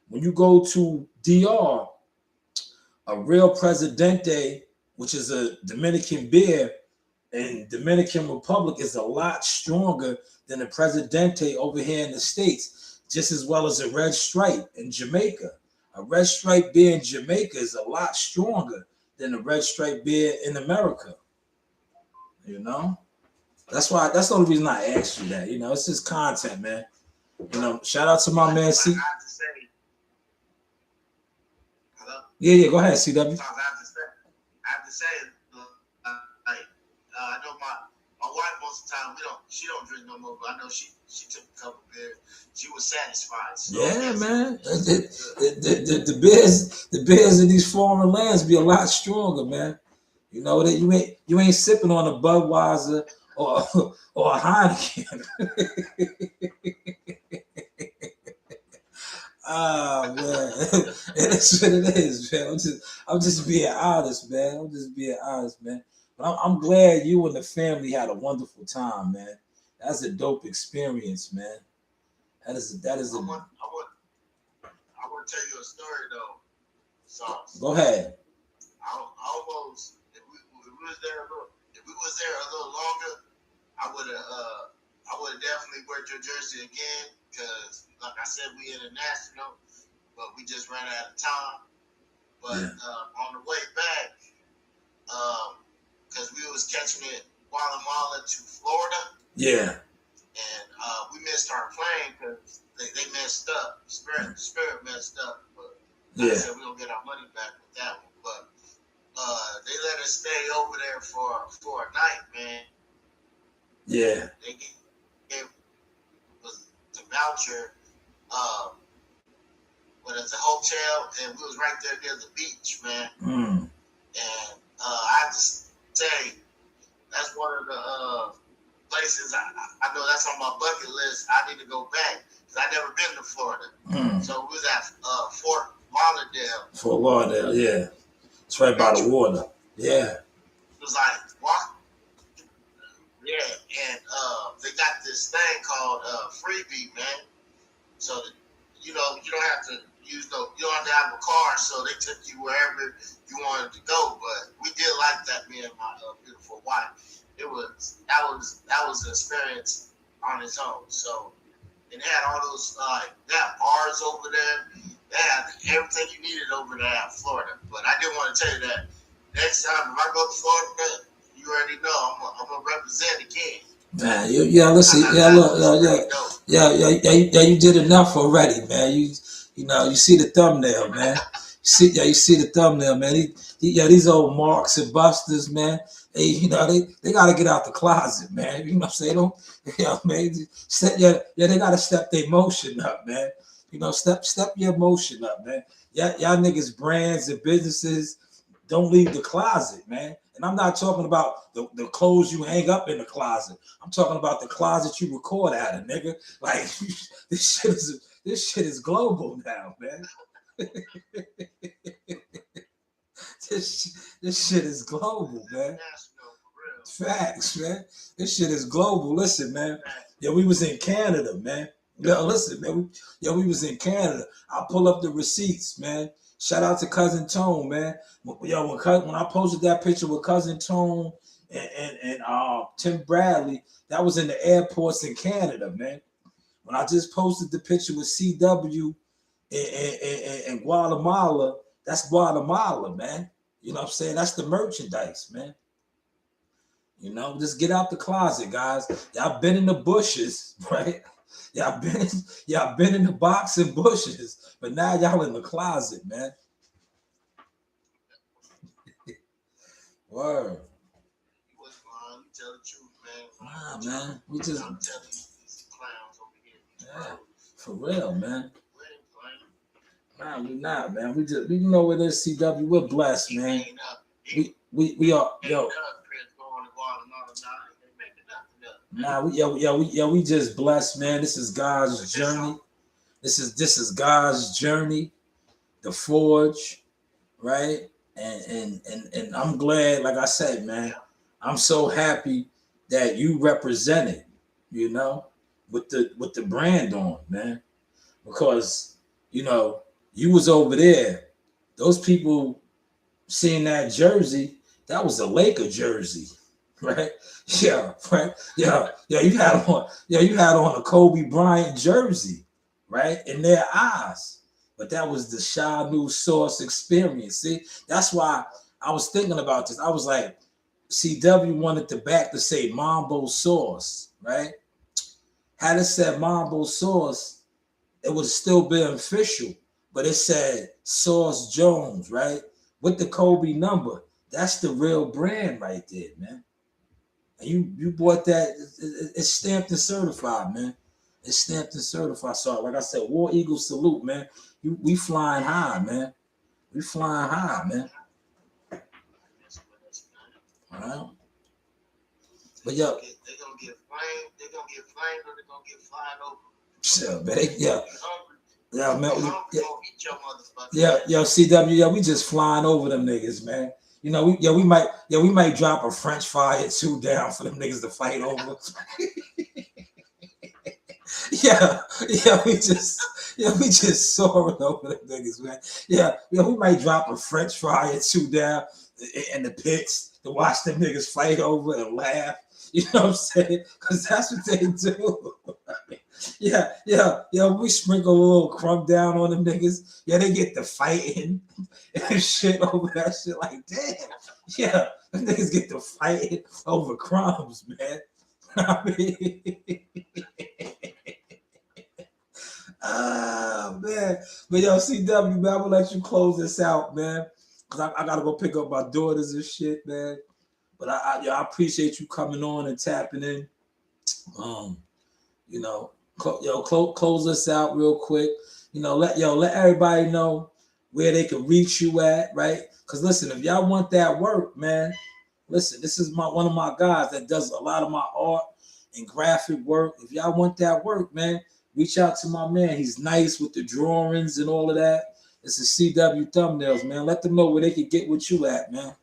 When you go to DR, a real Presidente, which is a Dominican beer, in Dominican Republic is a lot stronger than the Presidente over here in the States, just as well as a Red Stripe in Jamaica. A Red Stripe beer in Jamaica is a lot stronger than a Red Stripe beer in America. You know? That's the only reason I asked you that. You know, it's just content, man. You know, shout out to my man C. Hello? Yeah, go ahead, CW. I have to say, I know my wife most of the time she don't drink no more, but I know she took a couple beers. She was satisfied. So yeah, man. The beers in these foreign lands be a lot stronger, man. You know that you ain't sipping on a Budweiser or a Heineken. Oh man, it is what it is, man. I'm just being honest, man. But I'm glad you and the family had a wonderful time, man. That's a dope experience, man. That is I want to tell you a story though. So Go ahead. I almost if we was there a little longer, I would have definitely wear your jersey again because, like I said, we international, but we just ran out of time. But on the way back, because we was catching it Guatemala to Florida. Yeah. And we missed our plane because they messed up. Spirit messed up. But like I said, we're going to get our money back with that one. But they let us stay over there for a night, man. Yeah. They gave us the voucher, but it's a hotel, and we was right there near the beach, man. And I have to say, that's one of the places I know that's on my bucket list. I need to go back because I never been to Florida. So we was at Fort Lauderdale. Fort Lauderdale, yeah. It's right by the water. Yeah. It was like what? Yeah, and they got this thing called freebie, man. So you know you don't have to you don't have to have a car, so they took you wherever you wanted to go. But we did like that, me and my beautiful wife. That was an experience on its own. So, and they had all those they had bars over there. They had everything you needed over there in Florida. But I did want to tell you that next time if I go to Florida, you already know I'm gonna represent again. Man, listen, you did enough already, man. You see the thumbnail, man. You see the thumbnail, man. These old Marks and Busters, man. They gotta get out the closet, man. You know what I'm saying? They gotta step their motion up, man. You know, step your motion up, man. Y'all niggas, brands and businesses, don't leave the closet, man. And I'm not talking about the clothes you hang up in the closet. I'm talking about the closet you record out of, nigga. Like this shit is global now, man. This shit is global, man. Facts, man. This shit is global. Listen, man. Yo, we was in Canada, man. Yo, listen, man. We was in Canada. I'll pull up the receipts, man. Shout out to Cousin Tone, man. Yo, when I posted that picture with Cousin Tone and Tim Bradley, that was in the airports in Canada, man. When I just posted the picture with CW in Guatemala, that's Guatemala, man. You know what I'm saying? That's the merchandise, man. You know, just get out the closet, guys. Y'all been in the bushes, right? Y'all been in the box and bushes, but now y'all in the closet, man. Word. You was lying. You tell the truth, man. Nah, man. We just I'm telling you, these clowns over here. yeah, for real, man. We ain't playing. Nah, we not, man. We know where this CW. We're blessed, man. We are yo. Nah, we just blessed, man. This is God's journey. This is God's journey, the forge, right? And I'm glad, like I said, man, I'm so happy that you represented, you know, with the brand on, man. Because, you know, you was over there. Those people seeing that jersey, that was a Laker jersey. Right? Yeah, right. Yeah. You had on a Kobe Bryant jersey, right? In their eyes. But that was the Shanewz Source experience. See, that's why I was thinking about this. I was like, CW wanted the back to say Mambo Source, right? Had it said Mambo Source, it would still be official, but it said Source Jones, right? With the Kobe number. That's the real brand right there, man. And you bought that, it's stamped and certified, man. It's stamped and certified. So, like I said, War Eagle salute, man. We flying high, man. We flying high, man. All right. But yo, they're gonna get flamed. They're gonna get flamed, or they're gonna get flying over. Sure, man. Yeah, man. Yo, CW, yeah, we just flying over them niggas, man. You know, we might drop a French fry or two down for them niggas to fight over. we just soaring over them niggas, man. Yeah, we might drop a French fry or two down in the pits to watch them niggas fight over and laugh. You know what I'm saying? Because that's what they do. We sprinkle a little crumb down on them niggas. Yeah, they get to fighting and shit over that shit. Like, damn. Yeah, them niggas get to fighting over crumbs, man. I mean, man. But yo, CW, man, I'm gonna let you close this out, man. Because I gotta go pick up my daughters and shit, man. But I appreciate you coming on and tapping in. You know, close us out real quick. You know, let everybody know where they can reach you at, right? Because listen, if y'all want that work, man, listen, this is one of my guys that does a lot of my art and graphic work. If y'all want that work, man, reach out to my man. He's nice with the drawings and all of that. This is CW Thumbnails, man. Let them know where they can get with you at, man.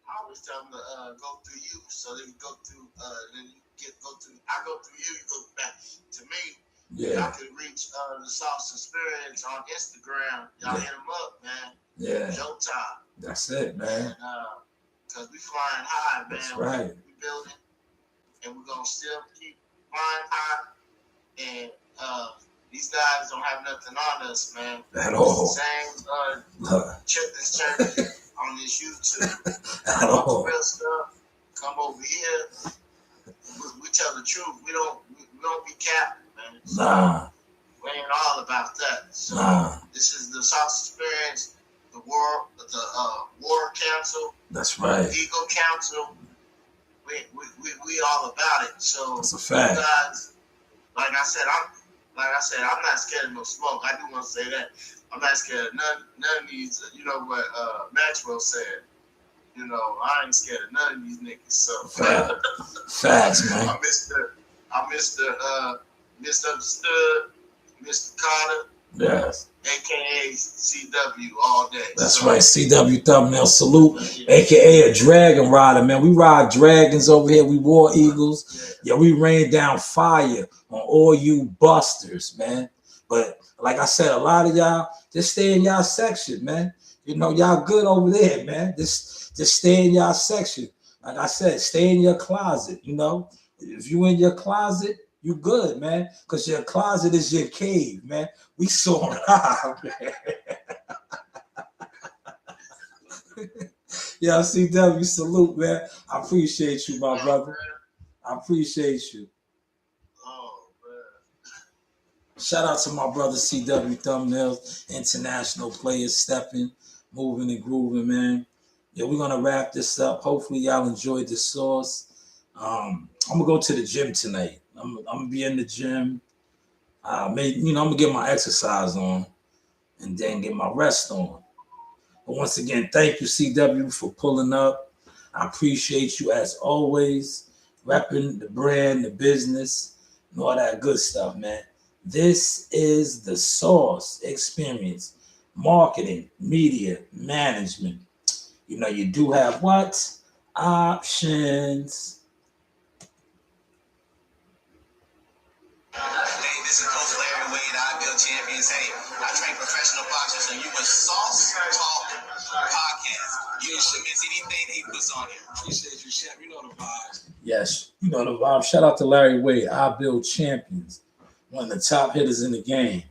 I always tell them to go through you, so they can go through. Then you go through. I go through you. You go back to me. Yeah. Y'all can reach the Sauce Experience on Instagram. Y'all hit them up, man. Yeah. Showtime. That's it, man. Because we flying high, man. That's right. We building, and we're gonna still keep flying high. And these guys don't have nothing on us, man. At all. Same Chitless Church on this YouTube. At all. Real stuff. Come over here. We tell the truth. We don't be capping, man. So nah. We ain't all about that. So This is the Sauce Experience, the War Council. That's right. The Eagle Council. We all about it. So that's a fact. You guys, like I said, like I said, I'm not scared of no smoke. I do want to say that. I'm not scared of none of these. You know what Maxwell said. You know, I ain't scared of none of these niggas. So Facts, man. I misunderstood, Mr. Carter. Yes. AKA CW all day. That's right, CW thumbnail salute, AKA a dragon rider, man. We ride dragons over here. We war eagles. Yeah, we rain down fire on all you busters, man. But like I said, a lot of y'all just stay in y'all section, man. You know, y'all good over there, man. Just stay in y'all section. Like I said, stay in your closet. You know, if you in your closet, you good, man. Because your closet is your cave, man. We saw live, man. Yeah, CW, salute, man. I appreciate you, my brother. I appreciate you. Oh, man. Shout out to my brother CW Thumbnails, international players stepping, moving and grooving, man. Yeah, we're gonna wrap this up. Hopefully, y'all enjoyed the sauce. I'm gonna go to the gym tonight. I'm gonna be in the gym. I'm gonna get my exercise on and then get my rest on. But once again, thank you, CW, for pulling up. I appreciate you as always, repping the brand, the business, and all that good stuff, man. This is the Sauce Experience, marketing, media, management. You know, you do have what? Options. Hey, this is Coach Larry Wade, I Build Champions. Hey, I train professional boxers, and you was Sauce Talk Podcast. You should miss anything he puts on here. Appreciate you, Chef. You know the vibes. Yes, you know the vibe. Shout out to Larry Wade, I Build Champions, one of the top hitters in the game.